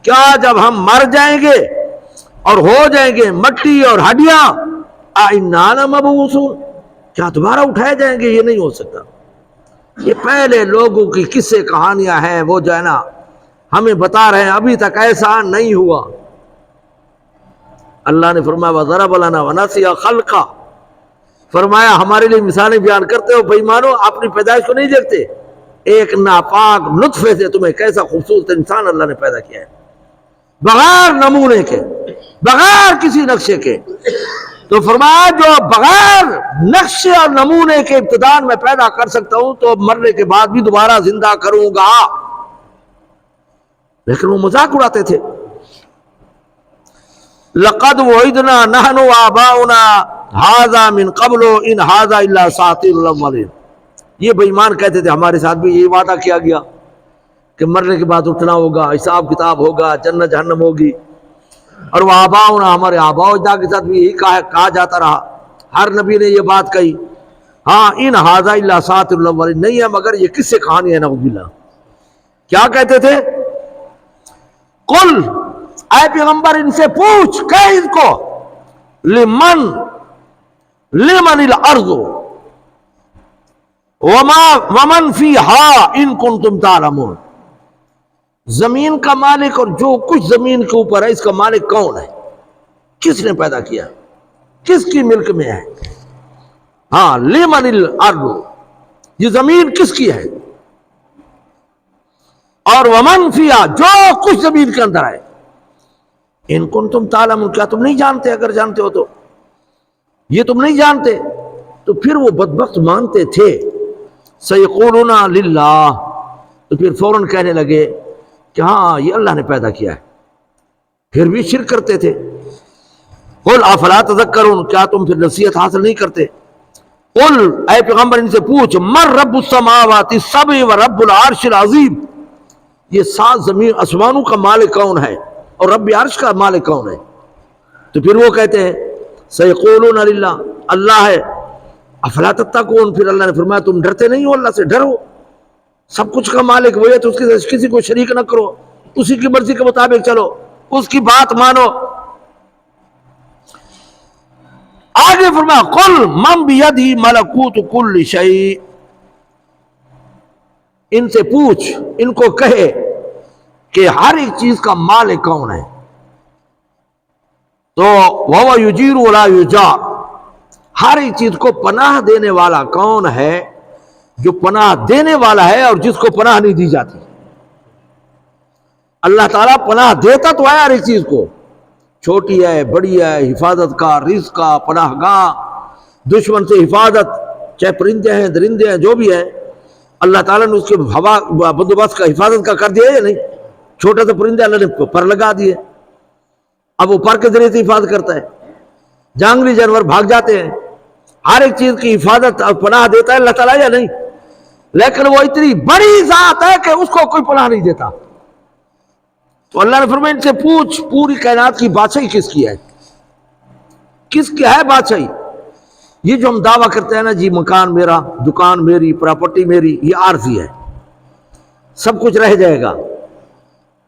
کیا جب ہم مر جائیں گے اور ہو جائیں گے مٹی اور ہڈیاں، انا لمبعوثون، کیا دوبارہ اٹھائے جائیں گے؟ یہ نہیں ہو سکتا۔ یہ پہلے لوگوں کی قصے کہانیاں ہیں، وہ جو ہے نا ہمیں بتا رہے ہیں ابھی تک ایسا نہیں ہوا۔ اللہ نے فرمایا وَضَرَبَ لَنَا وَنَسِيَ خَلْقًا، فرمایا ہمارے لیے مثالیں بیان کرتے ہو، بے ایمانو اپنی پیدائش کو نہیں دیکھتے؟ ایک ناپاک نطفے سے تمہیں کیسا خوبصورت انسان اللہ نے پیدا کیا ہے، بغیر نمونے کے، بغیر کسی نقشے کے۔ تو فرمایا جو بغیر نقشے اور نمونے کے ابتداء میں پیدا کر سکتا ہوں تو مرنے کے بعد بھی دوبارہ زندہ کروں گا۔ لیکن وہ مذاق اڑاتے تھے۔ لَقَدْ وُعِدْنَا نَحْنُ وَآبَاؤُنَا هَذَا مِنْ قَبْلُ إِنْ هَذَا إِلَّا أَسَاطِيرُ الْأَوَّلِينَ، یہ بے ایمان کہتے تھے ہمارے ساتھ بھی یہی وعدہ کیا گیا کہ مرنے کے بعد اٹھنا ہوگا، حساب کتاب ہوگا، جنت جہنم ہوگی۔ اور وہ آباؤنا، ہمارے آباء و اجداد کے ساتھ بھی یہی کہا جاتا رہا، ہر نبی نے یہ بات کہی۔ ہاں، ان ھذا الا اساطیر الاولین، نہیں ہے مگر یہ قصے کہانی ہے، نعوذ باللہ۔ کیا کہتے تھے؟ قل، اے پیغمبر ان سے پوچھ، کہ ان کو لمن الارض ومن فیہا ان کنتم تعلمون، زمین کا مالک اور جو کچھ زمین کے اوپر ہے اس کا مالک کون ہے؟ کس نے پیدا کیا؟ کس کی ملک میں ہے؟ ہاں، لمن الارض، یہ زمین کس کی ہے؟ اور ومن فیہا، جو کچھ زمین کے اندر ہے۔ ان کنتم تعلمون، کیا تم نہیں جانتے؟ اگر جانتے ہو تو یہ تم نہیں جانتے تو پھر وہ بدبخت مانتے تھے سیقولون للہ، تو پھر فوراً کہنے لگے کہ ہاں یہ اللہ نے پیدا کیا ہے، پھر بھی شرک کرتے تھے۔ قل افلا تذکرون، کیا تم پھر نصیحت حاصل نہیں کرتے؟ قل، اے پیغمبر ان سے پوچھ، من رب السماوات السبع و رب العرش العظیم، یہ 7 زمین آسمانوں کا مالک کون ہے اور رب عرش کا مالک کون ہے؟ تو پھر وہ کہتے ہیں سیقولون للہ، اللہ ہے۔ افلا تتقون، پھر اللہ نے فرمایا تم ڈرتے نہیں ہو؟ اللہ سے ڈرو، سب کچھ کا مالک وہی ہے تو اس کے ساتھ کسی کو شریک نہ کرو، اسی کی مرضی کے مطابق چلو، اس کی بات مانو۔ آگے فرمایا قل من بیدہ ملکوت کل شیء، ان سے پوچھ، ان کو کہے کہ ہر ایک چیز کا مالک کون ہے؟ تو وَهُوَ يُجِيرُ وَلَا يُجَارُ، ہر ایک چیز کو پناہ دینے والا کون ہے؟ جو پناہ دینے والا ہے اور جس کو پناہ نہیں دی جاتی۔ اللہ تعالیٰ پناہ دیتا تو ہے ہر ایک چیز کو، چھوٹی ہے بڑی ہے، حفاظت کا، رزق کا، پناہ گاہ، دشمن سے حفاظت، چاہے پرندے ہیں درندے ہیں جو بھی ہیں، اللہ تعالیٰ نے اس کے ہوا بندوبست کا، حفاظت کا کر دیا یا نہیں؟ چھوٹے سے پرندے اللہ نے پر لگا دیے، اب وہ پر کے ذریعے سے حفاظت کرتا ہے، جنگلی جانور بھاگ جاتے ہیں، ہر ایک چیز کی حفاظت اور پناہ دیتا ہے اللہ تعالیٰ یا نہیں؟ لیکن وہ اتنی بڑی ذات ہے کہ اس کو کوئی پناہ نہیں دیتا، تو اللہ نے فرمایا ان سے پوچھ پوری کائنات کی بادشاہی کس کی ہے، کس کی ہے بادشاہی؟ یہ جو ہم دعویٰ کرتے ہیں نا جی مکان میرا، دکان میری، پراپرٹی میری، یہ عارضی ہے، سب کچھ رہ جائے گا۔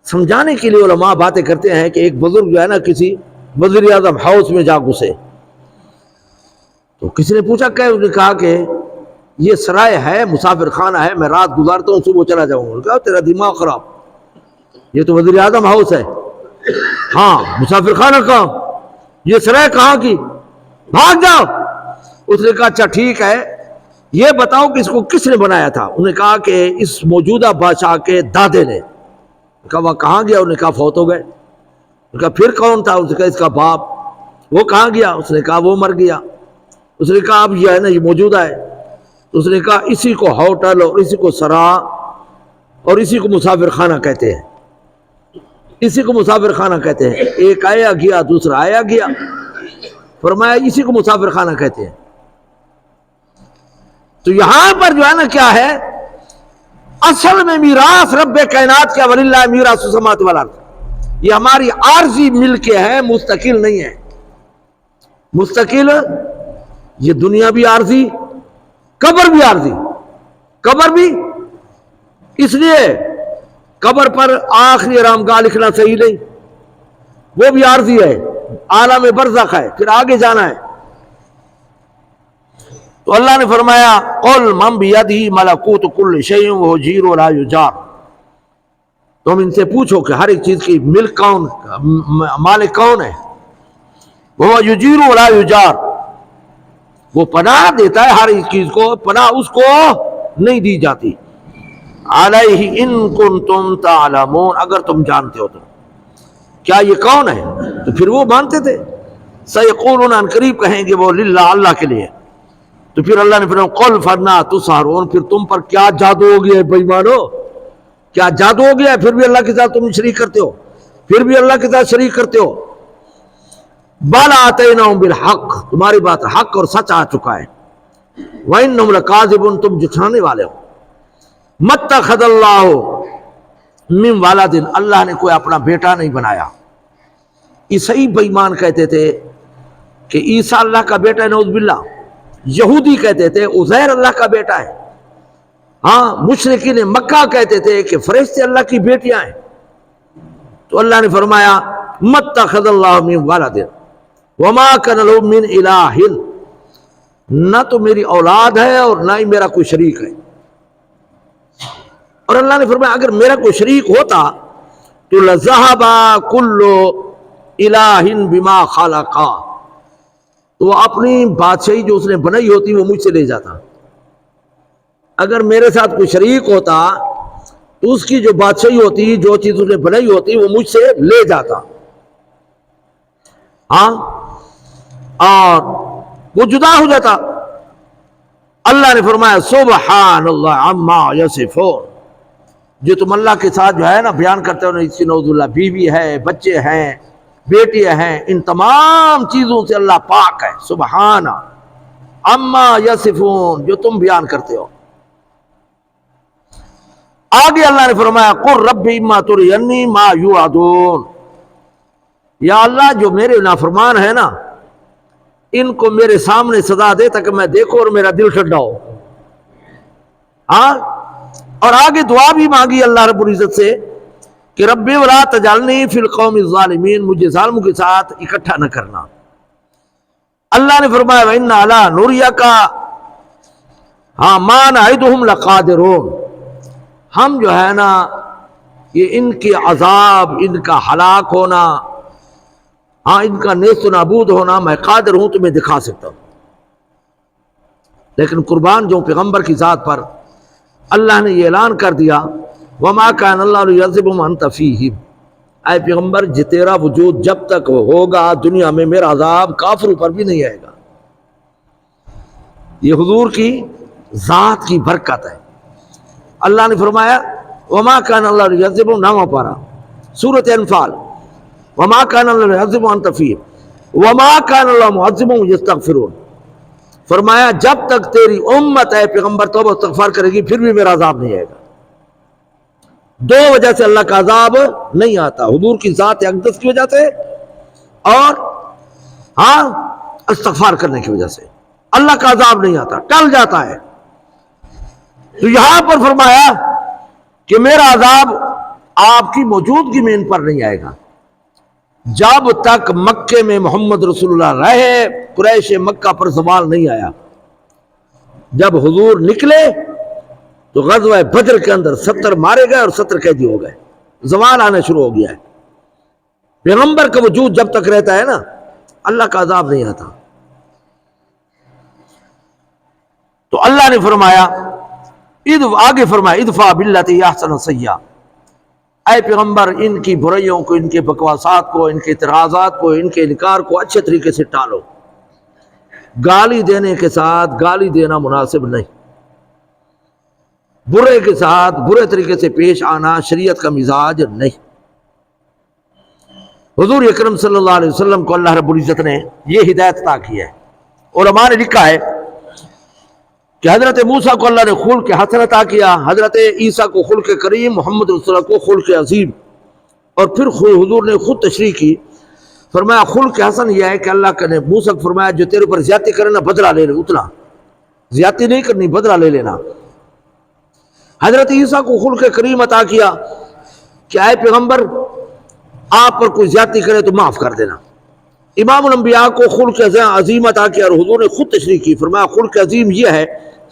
سمجھانے کے لیے علماء باتیں کرتے ہیں کہ ایک بزرگ جو ہے نا کسی وزیر اعظم ہاؤس میں جا گھسے، تو کسی نے پوچھا کہ انہوں نے کہا کہ یہ سرائے ہے، مسافر خانہ ہے، میں رات گزارتا ہوں صبح چلا جاؤں گا۔ انہوں نے کہا تیرا دماغ خراب، یہ تو وزیر اعظم ہاؤس ہے، ہاں مسافر خانہ کہاں، یہ سرائے کہاں کی، بھاگ جاؤ۔ اس نے کہا اچھا ٹھیک ہے، یہ بتاؤ کہ اس کو کس نے بنایا تھا؟ انہوں نے کہا کہ اس موجودہ بادشاہ کے دادے نے۔ کہا وہ کہاں گیا؟ انہوں نے کہا فوت ہو گئے۔ انہوں نے کہا پھر کون تھا؟ اس نے کہا اس کا باپ۔ وہ کہاں گیا؟ اس نے کہا وہ مر گیا۔ اس نے کہا اب یہ ہے نا یہ موجودہ ہے۔ اس نے کہا اسی کو ہوٹل اور اسی کو سرا اور اسی کو مسافر خانہ کہتے ہیں، اسی کو مسافر خانہ کہتے ہیں۔ ایک آیا گیا دوسرا آیا گیا، فرمایا اسی کو مسافر خانہ کہتے ہیں۔ تو یہاں پر جو ہے نا کیا ہے، اصل میں میراث رب کائنات کیا، وَلِلَّهِ مِيرَاثُ السَّمَاوَاتِ وَالْأَرْضِ، یہ ہماری عارضی ملکیں ہیں، مستقل نہیں ہے۔ مستقل یہ دنیا بھی عارضی، قبر بھی عارضی، قبر بھی اس لیے قبر پر آخری آرام گاہ لکھنا صحیح نہیں، وہ بھی عارضی ہے، عالم برزخ ہے، پھر آگے جانا ہے۔ تو اللہ نے فرمایا قُلْ مَنْ بِيَدِهِ مَلَكُوتُ كُلِّ شَيْءٍ وَهُوَ يُجِيرُ وَلَا يُجَارُ، تم ان سے پوچھو کہ ہر ایک چیز کی ملک کون، مالک کون ہے؟ وَهُوَ يُجِيرُ وَلَا يُجَارُ، وہ پناہ دیتا ہے ہر ایک چیز کو، پناہ اس کو نہیں دی جاتی۔ عَلَيْهِ إِن كُنتُمْ تَعْلَمُونَ، اگر تم جانتے ہو تو۔ کیا یہ کون ہے؟ تو پھر وہ مانتے تھے۔ سَيَقُولُونَ، ان قریب کہیں گے وہ، للہ، اللہ کے لیے۔ تو پھر اللہ نے فرمایا قُلْ فَأَنَّىٰ تُسْحَرُونَ، پھر تم پر کیا جادو ہو گیا ہے بے ایمانو، کیا جادو ہو گیا ہے؟ پھر بھی اللہ کے ساتھ تم شریک کرتے ہو، پھر بھی اللہ کے ساتھ شریک کرتے ہو۔ بَلْ آتَيْنَاهُم بِالْحَقِّ، تمہاری بات حق اور سچ آ چکا ہے۔ وَإِنَّهُمْ لَكَاذِبُونَ، تم جھٹلانے والے ہو۔ مَتَّخَذَ اللَّهُ مِن وَلَدٍ، اللہ نے کوئی اپنا بیٹا نہیں بنایا۔ عیسائی بے ایمان کہتے تھے کہ عیسیٰ اللہ کا بیٹا ہے، نعوذ باللہ۔ یہودی کہتے تھے عزیر اللہ کا بیٹا ہے۔ ہاں مشرکین مکہ کہتے تھے کہ فرشتے اللہ کی بیٹیاں ہیں۔ تو اللہ نے فرمایا مَتَّخَذَ اللَّهُ مِن وَلَدٍ وَمَا كَانَ لَهُ مِنْ إِلَٰهٍ، نہ تو میری اولاد ہے اور نہ ہی میرا کوئی شریک ہے۔ اور اللہ نے فرمایا اگر میرا کوئی شریک ہوتا تو لَذَهَبَ كُلُّ إِلَٰهٍ بِمَا خَلَقَ، تو وہ اپنی بادشاہی جو اس نے بنائی ہوتی وہ مجھ سے لے جاتا۔ اگر میرے ساتھ کوئی شریک ہوتا تو اس کی جو بادشاہی ہوتی، جو چیز اس نے بنائی ہوتی، وہ مجھ سے لے جاتا۔ ہاں اور وہ جدا ہو جاتا۔ اللہ نے فرمایا سبحان اللہ عما یصفون، جو تم اللہ کے ساتھ جو ہے نا بیان کرتے ہو، اسی نعوذ باللہ بیوی ہے، بچے ہیں، بیٹے ہیں، ان تمام چیزوں سے اللہ پاک ہے۔ سبحان عما یصفون، جو تم بیان کرتے ہو۔ آگے اللہ نے فرمایا قل رب اما ترینی ما یوعدون، یا اللہ جو میرے نافرمان ہیں نا ان کو میرے سامنے سزا دے تاکہ میں دیکھوں اور میرا دل ٹھنڈا ہو۔ ہاں اور آگے دعا بھی مانگی اللہ رب العزت سے کہ رب ولا تجعلنی فی القوم الظالمین، مجھے ظالموں کے ساتھ اکٹھا نہ کرنا۔ اللہ نے فرمایا وَإِنَّا عَلَىٰ نُرِيَكَ مَا نَعِدُهُمْ لَقَادِرُونَ، ہم جو ہے نا یہ ان کے عذاب، ان کا ہلاک ہونا، ان کا نیست و نابود ہونا میں قادر ہوں، تمہیں دکھا سکتا ہوں۔ لیکن قربان جو پیغمبر کی ذات پر اللہ نے یہ اعلان کر دیا وَمَا كَانَ اللَّهُ لِيُعَذِّبَهُمْ وَأَنْتَ فِيهِمْ، اے پیغمبر تیرا وجود جب تک ہوگا دنیا میں میرا عذاب کافروں پر بھی نہیں آئے گا۔ یہ حضور کی ذات کی برکت ہے۔ اللہ نے فرمایا وَمَا كَانَ اللَّهُ لِيُعَذِّبَهُمْ، نامہ پارا سورۃ انفال، وَمَا كَانَ اللَّهُ لِيُعَذِّبَهُمْ وَأَنْتَ فِيهِمْ وَمَا كَانَ اللَّهُ مُعَذِّبَهُمْ يَسْتَغْفِرُونَ، فرمایا جب تک تیری امت ہے پیغمبر توبہ استغفار کرے گی پھر بھی میرا عذاب نہیں آئے گا۔ دو وجہ سے اللہ کا عذاب نہیں آتا، حضور کی ذات اقدس کی وجہ سے اور استغفار کرنے کی وجہ سے اللہ کا عذاب نہیں آتا، ٹل جاتا ہے۔ تو یہاں پر فرمایا کہ میرا عذاب آپ کی موجودگی میں ان پر نہیں آئے گا، جب تک مکے میں محمد رسول اللہ رہے قریش مکہ پر زوال نہیں آیا۔ جب حضور نکلے تو غزوہ بدر کے اندر 70 مارے گئے اور 70 قیدی ہو گئے، زوال آنا شروع ہو گیا ہے۔ پیغمبر کا وجود جب تک رہتا ہے نا اللہ کا عذاب نہیں آتا۔ تو اللہ نے فرمایا آگے فرمایا ادفع باللتی احسن السیئۃ، اے پیغمبر ان کی برائیوں کو، ان کے بکواسات کو، ان کے اعتراضات کو، ان کے انکار کو اچھے طریقے سے ٹالو۔ گالی دینے کے ساتھ گالی دینا مناسب نہیں، برے کے ساتھ برے طریقے سے پیش آنا شریعت کا مزاج نہیں۔ حضور اکرم صلی اللہ علیہ وسلم کو اللہ رب العزت نے یہ ہدایت عطا کی ہے۔ علماء نے لکھا ہے کہ حضرت موسیٰ کو اللہ نے خلق حسن عطا کیا، حضرت عیسیٰ کو خلق کریم، محمد رسول اللہ کو خلق عظیم، اور پھر حضور نے خود تشریح کی، فرمایا خلق حسن یہ ہے کہ اللہ نے موسیٰ کو فرمایا جو تیرے پر زیادتی کرے نا بدلہ لے لے، اتنا زیادتی نہیں کرنی، بدلہ لے لینا۔ حضرت عیسیٰ کو خلق کریم عطا کیا کہ اے پیغمبر آپ پر کوئی زیادتی کرے تو معاف کر دینا۔ امام الانبیاء کو خلق عظیم عطا کیا اور حضور نے خود تشریح کی، فرمایا خلق عظیم یہ ہے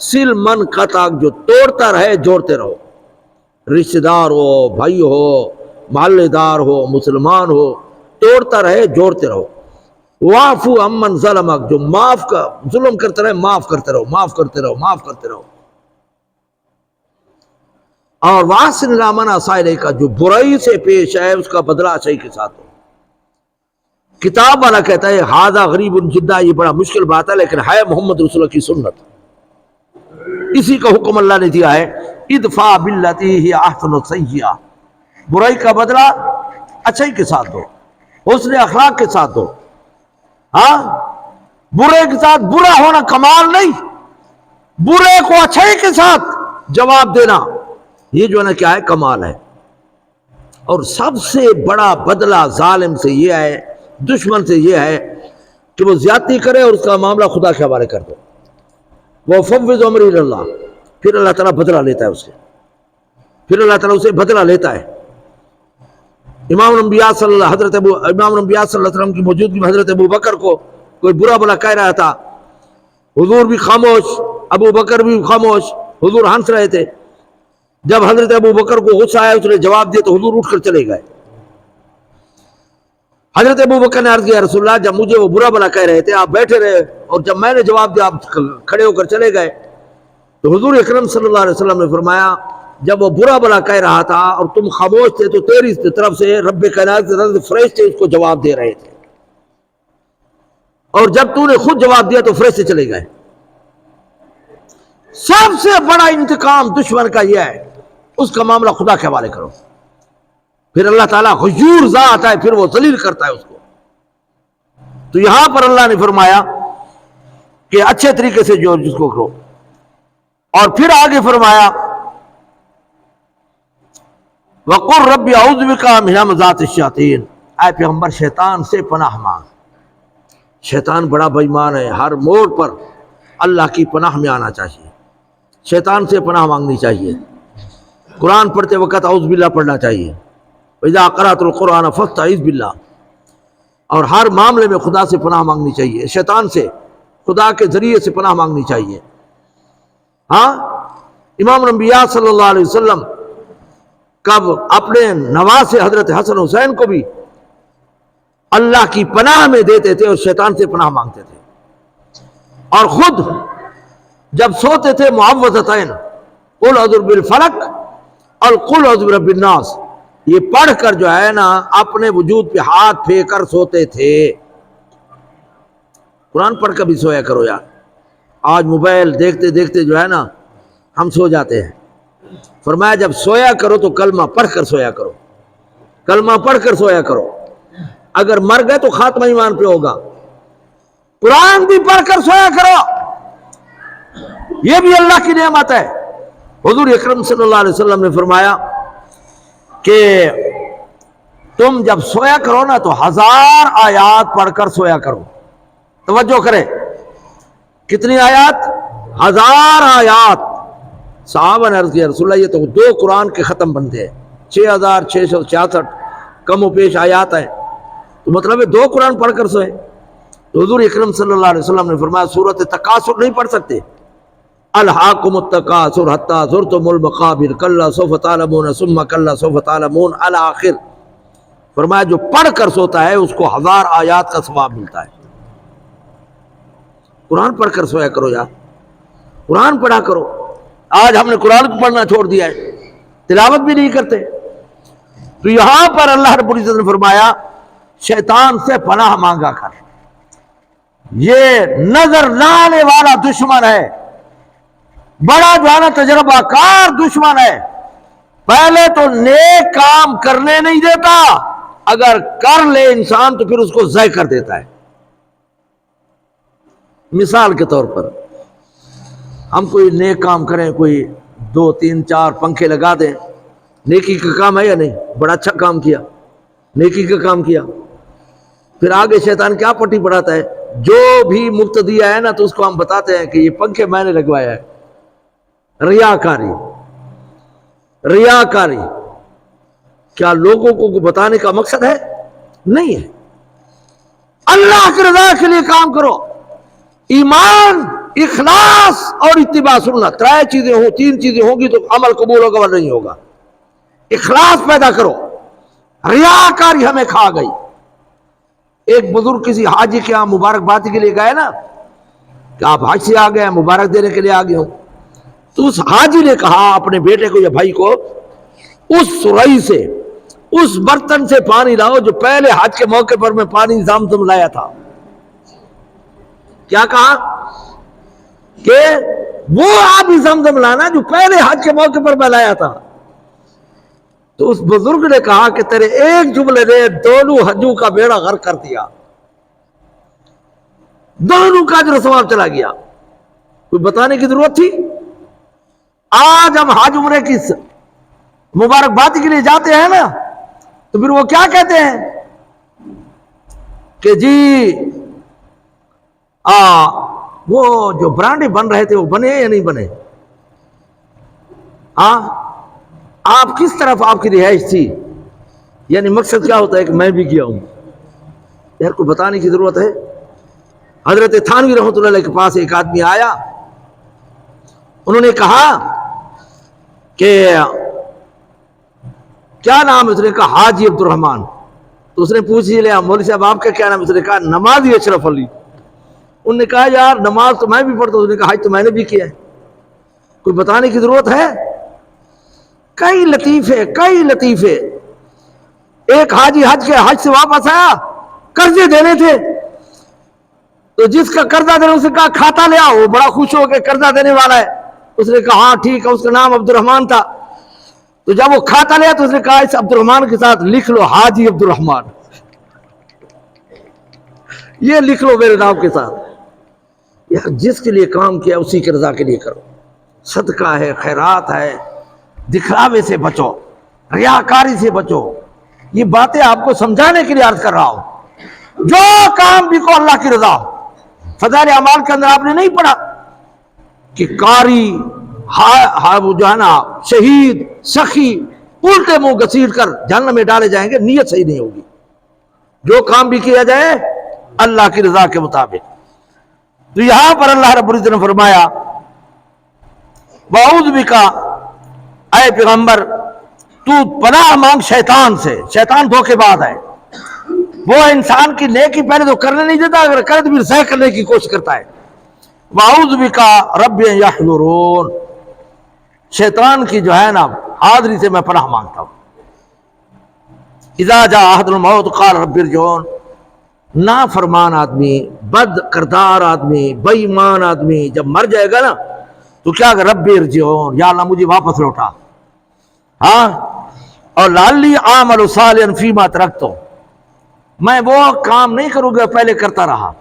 سل من قطع، جو توڑتا رہے جوڑتے رہو، رشتہ دار ہو، بھائی ہو، محلے دار ہو، مسلمان ہو، توڑتا رہے جوڑتے رہو۔ وعفو عمن ظلمک، جو معاف کا ظلم کرتے رہے معاف کرتے رہو، معاف کرتے رہو، معاف کرتے رہو۔ اور واحسن الی من اساء الیک، جو برائی سے پیش ہے اس کا بدلہ اچھائی کے ساتھ ہو۔ کتاب والا کہتا ہے ھذا غریب جدا، یہ بڑا مشکل بات ہے لیکن ہے محمد رسول اللہ کی سنت، اسی کا حکم اللہ نے دیا ہے ادفع باللتی ہی احسن السیئۃ، برائی کا بدلہ اچھائی کے ساتھ دو، حسن اخلاق کے ساتھ دو۔ برے کے ساتھ برا ہونا کمال نہیں، برے کو اچھائی کے ساتھ جواب دینا یہ جو ہے نا کیا ہے کمال ہے۔ اور سب سے بڑا بدلہ ظالم سے یہ ہے، دشمن سے یہ ہے کہ وہ زیادتی کرے اور اس کا معاملہ خدا کے حوالے کر دو، وہ فوض امری الی اللہ، پھر اللہ تعالیٰ بدلہ لیتا ہے اس سے، پھر اللہ تعالیٰ اسے بدلہ لیتا ہے۔ امام الانبیاء صلی اللہ علیہ وسلم کی موجودگی میں حضرت ابو بکر کو کوئی برا بلا کہہ رہا تھا، حضور بھی خاموش، ابو بکر بھی خاموش، حضور ہنس رہے تھے۔ جب حضرت ابو بکر کو غصہ آیا اس نے جواب دیا تو حضور اٹھ کر چلے گئے۔ حضرت ابو بکر نے عرض کیا رسول اللہ جب مجھے وہ برا بلا کہہ رہے تھے آپ بیٹھے رہے اور جب میں نے جواب دیا آپ کھڑے ہو کر چلے گئے، تو حضور اکرم صلی اللہ علیہ وسلم نے فرمایا جب وہ برا بلا کہہ رہا تھا اور تم خاموش تھے تو تیری طرف سے رب کائنات کی طرف سے فرشتے اس کو جواب دے رہے تھے، اور جب تو نے خود جواب دیا تو فرشتے چلے گئے۔ سب سے بڑا انتقام دشمن کا یہ ہے اس کا معاملہ خدا کے حوالے کرو، پھر اللہ تعالیٰ غیور ذات ہے، پھر وہ ذلیل کرتا ہے اس کو۔ تو یہاں پر اللہ نے فرمایا کہ اچھے طریقے سے جو جس کو کرو، اور پھر آگے فرمایا وَقُلْ رَبِّ أَعُوذُ بِكَ مِنْ ہَمَزَاتِ الشَّيَاطِينِ، اے پیغمبر شیطان سے پناہ مانگ۔ شیطان بڑا بے ایمان ہے، ہر موڑ پر اللہ کی پناہ میں آنا چاہیے، شیطان سے پناہ مانگنی چاہیے۔ قرآن پڑھتے وقت اعوذ باللہ پڑھنا چاہیے، وَإِذَا قَرَأْتُ الْقُرْآنَ فَاسْتَعِذْ بِاللَّہ، اور ہر معاملے میں خدا سے پناہ مانگنی چاہیے، شیطان سے خدا کے ذریعے سے پناہ مانگنی چاہیے۔ امام الانبیاء صلی اللہ علیہ وسلم کب اپنے نواسے حضرت حسن حسین کو بھی اللہ کی پناہ میں دیتے تھے اور شیطان سے پناہ مانگتے تھے، اور خود جب سوتے تھے معوذتین قل اعوذ بالفلق اور قل اعوذ برب الناس یہ پڑھ کر جو ہے نا اپنے وجود پہ ہاتھ پھینک کر سوتے تھے۔ قرآن پڑھ کر بھی سویا کرو یار، آج موبائل دیکھتے دیکھتے جو ہے نا ہم سو جاتے ہیں۔ فرمایا جب سویا کرو تو کلمہ پڑھ کر سویا کرو، کلمہ پڑھ کر سویا کرو، اگر مر گئے تو خاتمہ ایمان پہ ہوگا۔ قرآن بھی پڑھ کر سویا کرو، یہ بھی اللہ کی نعمت ہے۔ حضور اکرم صلی اللہ علیہ وسلم نے فرمایا کہ تم جب سویا کرو نا تو 1000 آیات پڑھ کر سویا کرو. توجہ کرے، کتنی آیات؟ 1000 آیات. صحابہ نے عرض کیا رسول اللہ یہ تو 2 قرآن کے ختم بنتے ہیں، 6666 کم و پیش آیات ہیں، تو مطلب ہے 2 قرآن پڑھ کر سوئے. تو حضور اکرم صلی اللہ علیہ وسلم نے فرمایا سورۃ تکاثر نہیں پڑھ سکتے، الہاکم التکاثر حتی زرتم المقابر کلا سوف تعلمون ثم کلا سوف تعلمون الی آخر. فرمایا جو پڑھ کر سوتا ہے اس کو 1000 آیات کا ثواب ملتا ہے. قرآن پڑھ کر سویا کرو یار، قرآن پڑھا کرو. آج ہم نے قرآن کو پڑھنا چھوڑ دیا ہے، تلاوت بھی نہیں کرتے. تو یہاں پر اللہ رب العزت نے فرمایا شیطان سے پناہ مانگا کر، یہ نظر نہ آنے والا دشمن ہے، بڑا جو ہے نا تجربہ کار دشمن ہے. پہلے تو نیک کام کرنے نہیں دیتا، اگر کر لے انسان تو پھر اس کو ضائع کر دیتا ہے. مثال کے طور پر ہم کوئی نیک کام کریں، کوئی 2 3 4 پنکھے لگا دیں، نیکی کا کام ہے یا نہیں؟ بڑا اچھا کام کیا، نیکی کا کام کیا. پھر آگے شیطان کیا پٹی پڑھاتا ہے، جو بھی مقتدی ہے نا تو اس کو ہم بتاتے ہیں کہ یہ پنکھے میں نے لگوایا ہے. ریاکاری، ریاکاری. کیا لوگوں کو بتانے کا مقصد ہے؟ نہیں ہے. اللہ کی رضا کے لیے کام کرو. ایمان، اخلاص اور اتباع سنت، 3 چیزیں ہوں، 3 چیزیں ہوں گی تو عمل قبول ہوگا ورنہ نہیں ہوگا. اخلاص پیدا کرو. ریاکاری ہمیں کھا گئی. ایک بزرگ کسی حاجی کے یہاں مبارکبادی کے لیے گئے نا کہ آپ حج سے آ گئے ہیں، مبارک دینے کے لیے آ گئے ہوں. تو اس حاجی نے کہا اپنے بیٹے کو یا بھائی کو، اس سرائی سے، اس برتن سے پانی لاؤ جو پہلے حج کے موقع پر میں پانی زمزم لایا تھا. کیا کہا؟ کہ وہ آب زمزم لانا جو پہلے حج کے موقع پر میں لایا تھا. تو اس بزرگ نے کہا کہ تیرے ایک جملے نے دونوں حجوں کا بیڑا غرق کر دیا، دونوں کا اجر و ثواب چلا گیا. کوئی بتانے کی ضرورت تھی؟ آج ہم حج عمرے کی مبارکبادی کے لیے جاتے ہیں نا تو پھر وہ کیا کہتے ہیں کہ جی وہ جو برانڈے بن رہے تھے وہ بنے یا نہیں بنے؟ آپ کس طرف آپ کی رہائش تھی؟ یعنی مقصد کیا ہوتا ہے کہ میں بھی گیا ہوں. یار کو بتانے کی ضرورت ہے. حضرت تھانوی رحمۃ اللہ علیہ کے پاس ایک آدمی آیا، انہوں نے کہا کہ کیا نام ہے؟ اس نے کہا حاجی عبد الرحمان. تو اس نے پوچھ لیا مولوی صاحب آپ کا کیا نام ہے؟ اس نے کہا نمازی اشرف علی. انہوں نے کہا یار نماز تو میں بھی پڑھتا ہوں. اس نے کہا حج تو میں نے بھی کیا ہے. کوئی بتانے کی ضرورت ہے؟ کئی لطیفے، کئی لطیفے. ایک حاجی حج سے واپس آیا، قرضے دینے تھے، تو جس کا قرضہ دینے اس نے کہا کھاتا لے آؤ. وہ بڑا خوش ہو کے قرضہ دینے والا ہے. اس نے کہا ہاں ٹھیک ہے. اس کا نام عبد الرحمان تھا. تو جب وہ کھاتا لیا تو اس نے کہا اس عبد الرحمان کے ساتھ لکھ لو حاجی عبد الرحمان، یہ لکھ لو میرے نام کے ساتھ. جس کے لیے کام کیا اسی کی رضا کے لیے کرو. صدقہ ہے، خیرات ہے، دکھلاوے سے بچو، ریاکاری سے بچو. یہ باتیں آپ کو سمجھانے کے لیے عرض کر رہا ہوں. جو کام بھی کو اللہ کی رضا ہو. فضائل اعمال کے اندر آپ نے نہیں پڑھا کہ قاری جو ہے نا شہید سخی الٹے منہ گھسیٹ کر جہنم میں ڈالے جائیں گے؟ نیت صحیح نہیں ہوگی. جو کام بھی کیا جائے اللہ کی رضا کے مطابق. تو یہاں پر اللہ رب العزت نے فرمایا وَأَعُوذُ بِكَ، اے پیغمبر تو پناہ مانگ شیطان سے. شیطان دھوکے باز ہے، وہ انسان کی نیکی پہلے تو کرنے نہیں دیتا، اگر کرے تو پھر ضائع کرنے کی کوشش کرتا ہے. وَأَعُوذُ بِكَ رَبِّ أَن يَحْضُرُونَ، شیطان کی جو ہے نا حاضری سے میں پناہ مانگتا ہوں. اذا جاء احد الموت قال رب ارجعون، نافرمان آدمی، بد کردار آدمی، بے ایمان آدمی جب مر جائے گا نا تو کیا کہ رب ارجعون، یا اللہ مجھے واپس لوٹا. ہاں، اور لعلی اعمل صالحا فیما ترکت، میں وہ کام نہیں کروں گا پہلے کرتا رہا.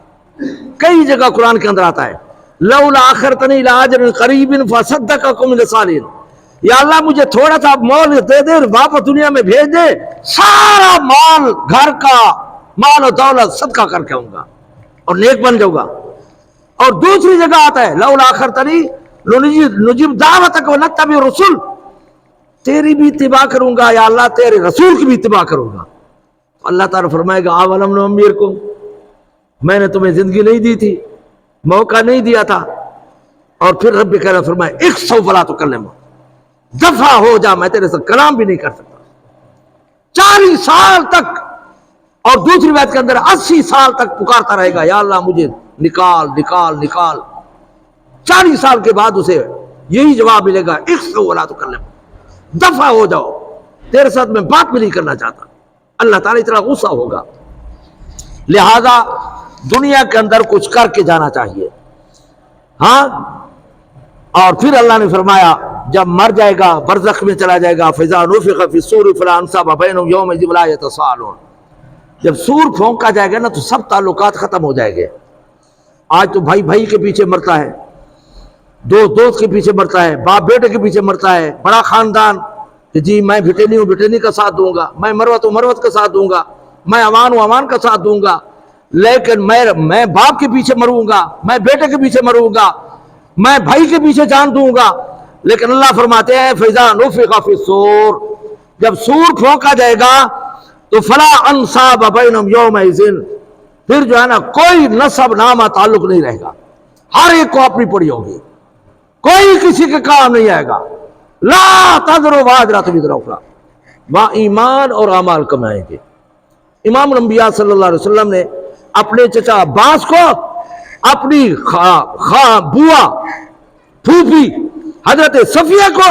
کئی جگہ قرآن کے اندر آتا ہے لولا اخرتنی الی اجل قریب فاصدق واکن من الصالحین، یا اللہ مجھے تھوڑا سا مال دے دے، واپس دنیا میں بھیج دے، سارا مال گھر کا مال و دولت صدقہ کر کے آؤں گا اور نیک بن جاؤں گا۔ اور دوسری جگہ آتا ہے لولا اخرتنی نجیب دعوتک ونتبع الرسل، تیری بھی اتباع کروں گا یا اللہ، تیرے رسول کی بھی اتباع کروں گا۔ اللہ تعالیٰ فرمائے گا اولم نعمرکم، میں نے تمہیں زندگی نہیں دی تھی، موقع نہیں دیا تھا؟ اور پھر رب کریم فرمائے اخسؤ فلا تکلموا، دفع ہو جا، میں تیرے سے کلام بھی نہیں کر سکتا 40 سال تک۔ اور دوسری بات کے اندر 80 سال تک پکارتا رہے گا یا اللہ مجھے نکال نکال نکال۔ 40 سال کے بعد اسے یہی جواب ملے گا اخسؤ ولا تکلموا، دفع ہو جاؤ، تیرے ساتھ میں بات بھی نہیں کرنا چاہتا۔ اللہ تعالیٰ اتنا غصہ ہوگا، لہذا دنیا کے اندر کچھ کر کے جانا چاہیے۔ ہاں، اور پھر اللہ نے فرمایا جب مر جائے گا، برزخ میں چلا جائے گا، فَإِذَا نُفِخَ فِي الصُّورِ فَلَا أَنْسَابَ بَيْنَهُمْ يَوْمَئِذٍ وَلَا يَتَسَاءَلُونَ، جب سور پھونکا جائے گا نا تو سب تعلقات ختم ہو جائیں گے۔ آج تو بھائی بھائی کے پیچھے مرتا ہے، دوست دوست کے پیچھے مرتا ہے، باپ بیٹے کے پیچھے مرتا ہے، بڑا خاندان کہ جی میں بھٹینی ہوں بھٹینی کا ساتھ دوں گا، میں مروت ہوں مروت کا ساتھ دوں گا، میں امان ہوں امان کا ساتھ دوں گا، لیکن میں باپ کے پیچھے مروں گا، میں بیٹے کے پیچھے مروں گا، میں بھائی کے پیچھے جان دوں گا۔ لیکن اللہ فرماتے ہیں فَإِذَا نُفِخَ فِي الصُّورِ، جب سور پھونکا جائے گا تو فَلَا أَنْسَابَ بَيْنَهُمْ يَوْمَئِذٍ، پھر جو ہے نا کوئی نسب نامہ تعلق نہیں رہے گا، ہر ایک کو اپنی پڑی ہوگی، کوئی کسی کے کام نہیں آئے گا۔ لا تذر وازرۃ وزر اخری، وہاں ایمان اور اعمال کمائیں گے۔ امام الانبیاء صلی اللہ علیہ وسلم نے اپنے چچا عباس کو، اپنی بوا پھوپھی حضرت صفیہ کو،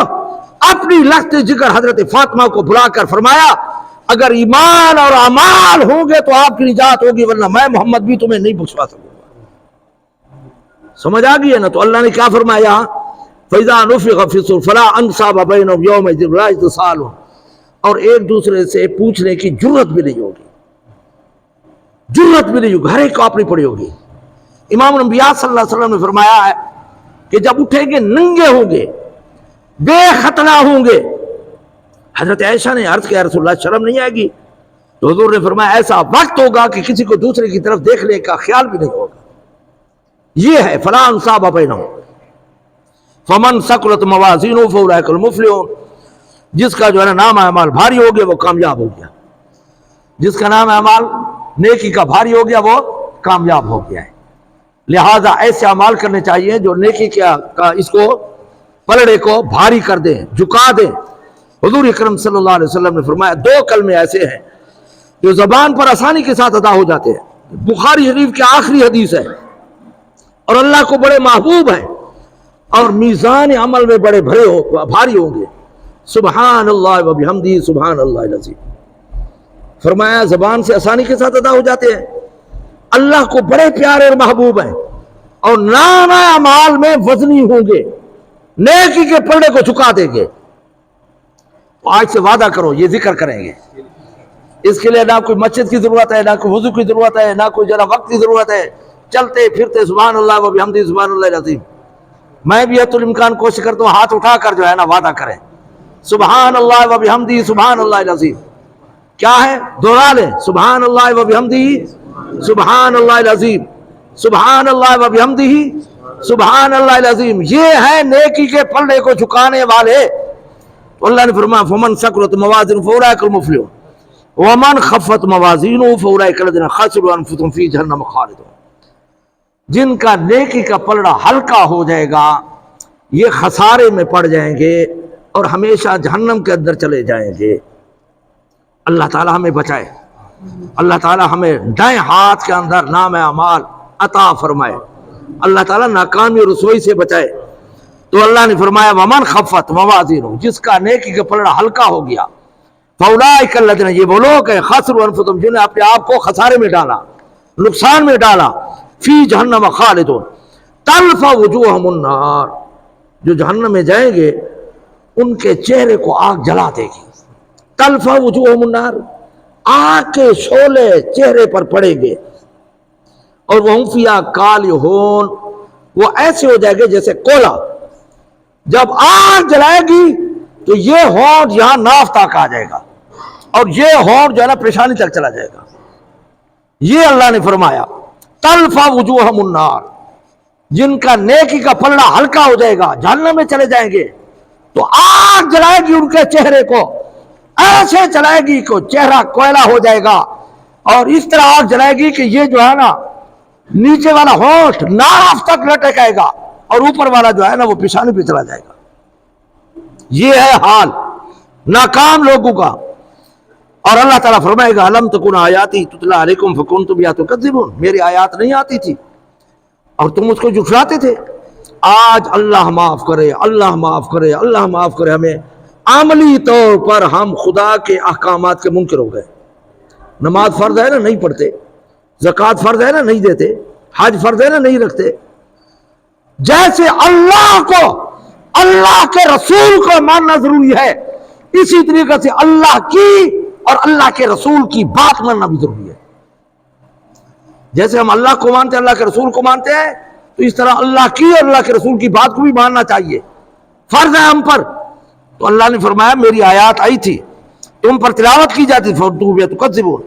اپنی لخت جگر حضرت فاطمہ کو بلا کر فرمایا اگر ایمان اور اعمال ہوں گے تو آپ کی نجات ہوگی، ورنہ میں محمد بھی تمہیں نہیں بخشوا سکوں گا۔ سمجھ آ گئی ہے نا؟ تو اللہ نے کیا فرمایا فَإِذَا نُفِخَ فِي الصُّورِ فَلَا أَنْسَابَ بَيْنَهُمْ يَوْمَئِذٍ وَلَا يَتَسَاءَلُونَ، اور ایک دوسرے سے پوچھنے کی جرت بھی نہیں ہوگی، جرت بھی نہیں ہوگی، ہر ایک کو اپنی پڑی ہوگی۔ امام الانبیاء صلی اللہ علیہ وسلم نے فرمایا ہے کہ جب اٹھیں گے ننگے ہوں گے، بے ختنہ ہوں گے۔ حضرت عائشہ نے عرض کیا رسول اللہ شرم نہیں آئے گی؟ تو حضور نے فرمایا ایسا وقت ہوگا کہ کسی کو دوسرے کی طرف دیکھنے کا خیال بھی نہیں ہوگا۔ یہ ہے فَلَا أَنْسَابَ بَيْنَهُمْ فَمَنْ ثَقُلَتْ مَوَازِينُهُ فَأُولَئِكَ الْمُفْلِحُونَ، جس کا جو ہے نا نام اعمال بھاری ہو گیا وہ کامیاب ہو گیا، جس کا نام اعمال نیکی کا بھاری ہو گیا وہ کامیاب ہو گیا ہے۔ لہذا ایسے اعمال کرنے چاہیے جو نیکی کا اس کو پلڑے کو بھاری کر دیں، جھکا دیں۔ حضور اکرم صلی اللہ علیہ وسلم نے فرمایا 2 کلمے ایسے ہیں جو زبان پر آسانی کے ساتھ ادا ہو جاتے ہیں، بخاری شریف کی آخری حدیث ہے، اور اللہ کو بڑے محبوب ہیں اور میزان عمل میں بڑے بھاری ہوں گے۔ سبحان اللہ و بحمدہ سبحان اللہ العظیم، فرمایا زبان سے آسانی کے ساتھ ادا ہو جاتے ہیں، اللہ کو بڑے پیارے اور محبوب ہیں، اور نامہ اعمال میں وزنی ہوں گے، نیکی کے پلڑے کو جھکا دیں گے۔ تو آج سے وعدہ کرو یہ ذکر کریں گے، اس کے لیے نہ کوئی مسجد کی ضرورت ہے، نہ کوئی وضو کی ضرورت ہے، نہ کوئی ذرا وقت کی ضرورت ہے، چلتے پھرتے سبحان اللہ و بحمدہ سبحان اللہ العظیم۔ میں بھی حتی الامکان کوشش کرتا ہوں ہاتھ اٹھا کر جو ہے نا وعدہ کریں سبحان اللہ و بحمدہ سبحان اللہ العظیم۔ کیا ہے؟ دہرا لیں سبحان اللہ و بحمدہ سبحان اللہ العظیم، سبحان اللہ و بحمدہ سبحان اللہ العظیم۔ یہ ہے نیکی کے پلڑے کو جھکانے والے۔ تو اللہ نے فرمایا فمن ثقلت موازینہ فاولئک المفلحون ومن خفت موازینہ فاولئک الذین خسروا انفسهم فی جہنم خالدون، جن کا نیکی کا پلڑا ہلکا ہو جائے گا یہ خسارے میں پڑ جائیں گے اور ہمیشہ جہنم کے اندر چلے جائیں گے۔ اللہ تعالی ہمیں بچائے، اللہ تعالی ہمیں دائیں ہاتھ کے اندر نام اعمال عطا فرمائے، اللہ تعالی ناکامی اور رسوائی سے بچائے۔ تو اللہ نے فرمایا ومن خفت موازینہ، جس کا نیکی کا پلڑا ہلکا ہو گیا، فاولئک الذین، یہ وہ لوگ ہیں خسروا انفسهم، جنہیں اپنے آپ کو خسارے میں ڈالا، نقصان میں ڈالا، فی جہنم خالدون تلفح وجوہہم النار، جو جہنم میں جائیں گے ان کے چہرے کو آگ جلا دے گی۔ تلفح وجوہہم النار، آگ کے شعلے چہرے پر پڑیں گے، اور وہ فیہا کالحون، وہ ایسے ہو جائے گے جیسے کولا، جب آگ جلائے گی تو یہ ہونٹ یہاں ناف تک آ جائے گا اور یہ ہونٹ جو ہے نا پیشانی تک چلا جائے گا. یہ اللہ نے فرمایا تلفا وجوہہم النار، جن کا نیکی کا پلڑا ہلکا ہو جائے گا جہنم میں چلے جائیں گے تو آگ جلائے گی ان کے چہرے کو، ایسے جلائے گی کہ چہرہ کوئلہ ہو جائے گا، اور اس طرح آگ جلائے گی کہ یہ جو ہے نا نیچے والا ہونٹ ناف تک لٹک آئے گا اور اوپر والا جو ہے نا وہ پیشانی پہ چلا جائے گا. یہ ہے حال ناکام لوگوں کا. اور اللہ تعالیٰ فرمائے گا الم تکن آیاتی تتلی علیکم فکنتم بہا تکذبون، میری آیات نہیں آتی تھی اور تم اس کو جھٹلاتے تھے. آج اللہ معاف کرے، اللہ معاف کرے، اللہ معاف کرے ہمیں، عملی طور پر ہم خدا کے احکامات کے منکر ہو گئے. نماز فرض ہے نا نہیں پڑھتے، زکوٰۃ فرض ہے نا نہیں دیتے، حج فرض ہے نا نہیں رکھتے. جیسے اللہ کو، اللہ کے رسول کو ماننا ضروری ہے، اسی طریقے سے اللہ کی اور اللہ کے رسول کی بات ماننا بھی ضروری ہے. جیسے ہم اللہ کو مانتے ہیں، اللہ کے رسول کو مانتے ہیں، تو اس طرح اللہ کی اور اللہ کے رسول کی بات کو بھی ماننا چاہیے، فرض ہے ہم پر. تو اللہ نے فرمایا میری آیات آئی تھی، تم پر تلاوت کی جاتی تکذبون،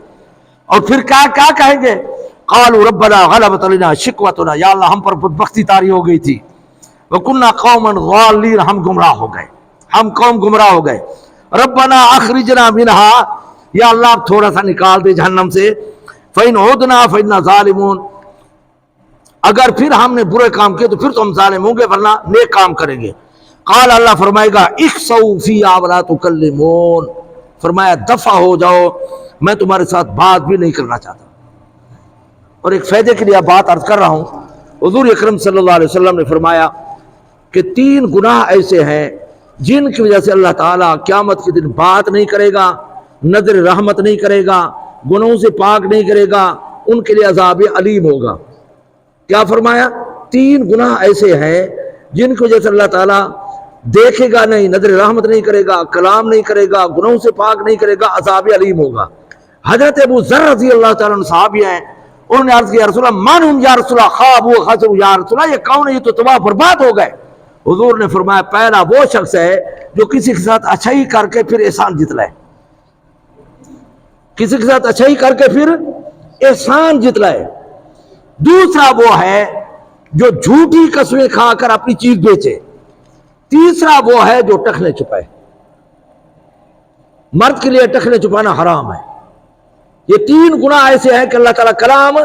اور پھر کیا کہیں گے؟ قالوا ربنا غلبت علينا شقوتنا، یا اللہ ہم پر بدبختی طاری ہو گئی تھی، وکنا قوما ضالین، ہم گمراہ ہو گئے، ہم قوم گمراہ ہو گئے. ربنا اخرجنا منها، یا اللہ تھوڑا سا نکال دے جہنم سے، فإن عدنا فإنا ظالمون، اگر پھر ہم نے برے کام کیے تو پھر تو ہم ظالم ہوں گے، ورنہ نیک کام کریں گے. قال، اللہ فرمائے گا اخسؤوا فیہا ولا تکلمون، فرمایا دفع ہو جاؤ، میں تمہارے ساتھ بات بھی نہیں کرنا چاہتا. اور ایک فائدے کے لیے بات عرض کر رہا ہوں، حضور اکرم صلی اللہ علیہ وسلم نے فرمایا کہ 3 گناہ ایسے ہیں جن کی وجہ سے اللہ تعالیٰ قیامت کے دن بات نہیں کرے گا، نظر رحمت نہیں کرے گا، گناہوں سے پاک نہیں کرے گا، ان کے لیے عذاب علیم ہوگا. کیا فرمایا؟ 3 گناہ ایسے ہیں جن کی وجہ سے اللہ تعالیٰ دیکھے گا نہیں، نظر رحمت نہیں کرے گا، کلام نہیں کرے گا، گناہوں سے پاک نہیں کرے گا، عذاب علیم ہوگا. حضرت ابو ذر رضی اللہ تعالیٰ عنہ صحابی ہیں، انہوں نے عرض کیا رسول اللہ من ہم یا رسول اللہ، خواب و خسر یا رسول اللہ، یہ کون ہے؟ یہ تو تباہ برباد ہو گئے. حضور نے فرمایا پہلا وہ شخص ہے جو کسی کے ساتھ اچھائی کر کے پھر احسان جتلائے، کسی کے ساتھ اچھائی کر کے پھر احسان جتلائے. دوسرا وہ ہے جو جھوٹی قسمیں کھا کر اپنی چیز بیچے. تیسرا وہ ہے جو ٹخنے چھپائے. مرد کے لیے ٹخنے چھپانا حرام ہے. یہ 3 گناہ ایسے ہیں کہ اللہ تعالیٰ کلام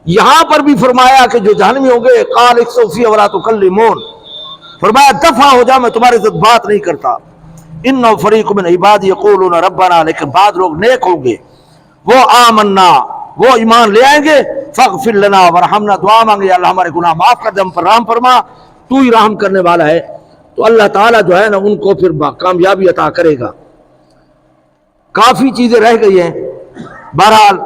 یہاں پر بھی فرمایا کہ جو جہنمی ہوں گے قال اخسؤوا فیہا ولا تکلمون، فرمایا دفع ہو جا، میں تمہارے ساتھ بات نہیں کرتا. انہ فریق من عبادی یقولون ربنا، لیکن بعض لوگ نیک ہوں گے، وہ آمنا، وہ ایمان لے آئیں گے، فاغفر لنا ورحمنا، دعا مانگے یا اللہ ہمارے گناہ معاف کر دے، ہم پر رحم فرما، تو ہی رحم کرنے والا ہے. تو اللہ تعالیٰ جو ہے نا ان کو پھر کامیابی عطا کرے گا. کافی چیزیں رہ گئی ہیں، بہرحال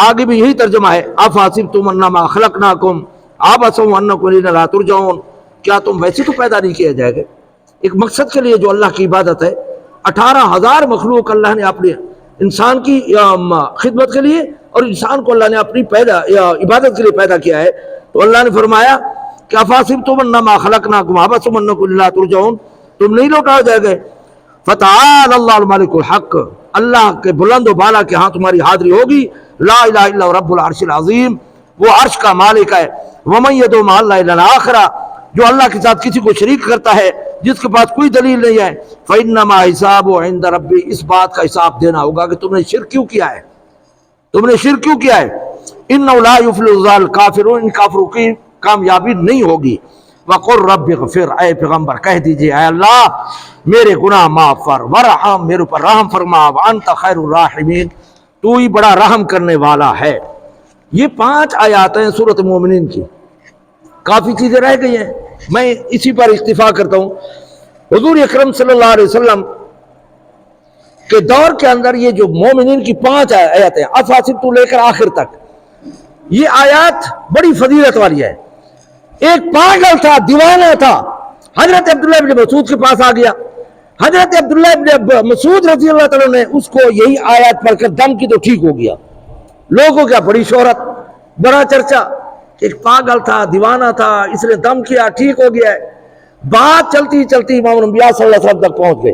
آگے بھی یہی ترجمہ ہے. افحسبتم انما خلقناکم عبثا وانکم الینا لا ترجعون، کیا تم ویسے تو پیدا نہیں کیا جائے گا ایک مقصد کے لیے جو اللہ کی عبادت ہے. 18,000 مخلوق اللہ نے اپنے انسان کی خدمت کے لیے، اور انسان کو اللہ نے اپنی عبادت کے لیے پیدا کیا ہے. تو اللہ نے فرمایا کہ افحسبتم انما خلقناکم عبثا وانکم الینا لا ترجعون، تم نہیں لوٹائے جائے گے. فتعال اللہ الملک الحق، اللہ کے بلند و بالا کے ہاں تمہاری حاضری ہوگی. لا الہ الا رب العرش العظیم، وہ عرش کا مالک ہے. ومن يدعو مع الله الى الاخرہ، جو اللہ کے ساتھ کسی کو شریک کرتا ہے جس کے پاس کوئی دلیل نہیں ہے، فانما حسابه عند ربی، اس بات کا حساب دینا ہوگا کہ تم نے شرک کیوں کیا ہے، تم نے شرک کیوں کیا ہے. انه لا يفلح الكافرون، ان کافروں کی کامیابی نہیں ہوگی. وقل رب اغفر، اے پیغمبر کہہ دیجئے اے اللہ میرے گناہ معاف کر، ورحم، میرے اوپر رحم فرما، وانت خیر الراحمین، تو ہی بڑا رحم کرنے والا ہے. یہ 5 آیات ہیں سورۃ مومنین کی. کافی چیزیں رہ گئی ہیں، میں اسی پر اکتفا کرتا ہوں. حضور اکرم صلی اللہ علیہ وسلم کے دور کے اندر یہ جو مومنین کی 5 آیات ہیں، افحسبتم لے کر آخر تک، یہ آیات بڑی فضیلت والی ہے. ایک پاگل تھا، دیوانہ تھا، حضرت عبداللہ ابن مسعود کے پاس آ گیا. حضرت عبداللہ ابن مسعود رضی اللہ تعالیٰ نے اس کو یہی آیات پڑھ کر دم کی تو ٹھیک ہو گیا. لوگوں کا بڑی شہرت، بڑا چرچا، ایک پاگل تھا، دیوانہ تھا، اس نے دم کیا ٹھیک ہو گیا ہے. بات چلتی چلتی امام الانبیاء صلی اللہ علیہ وسلم تک پہنچ گئے.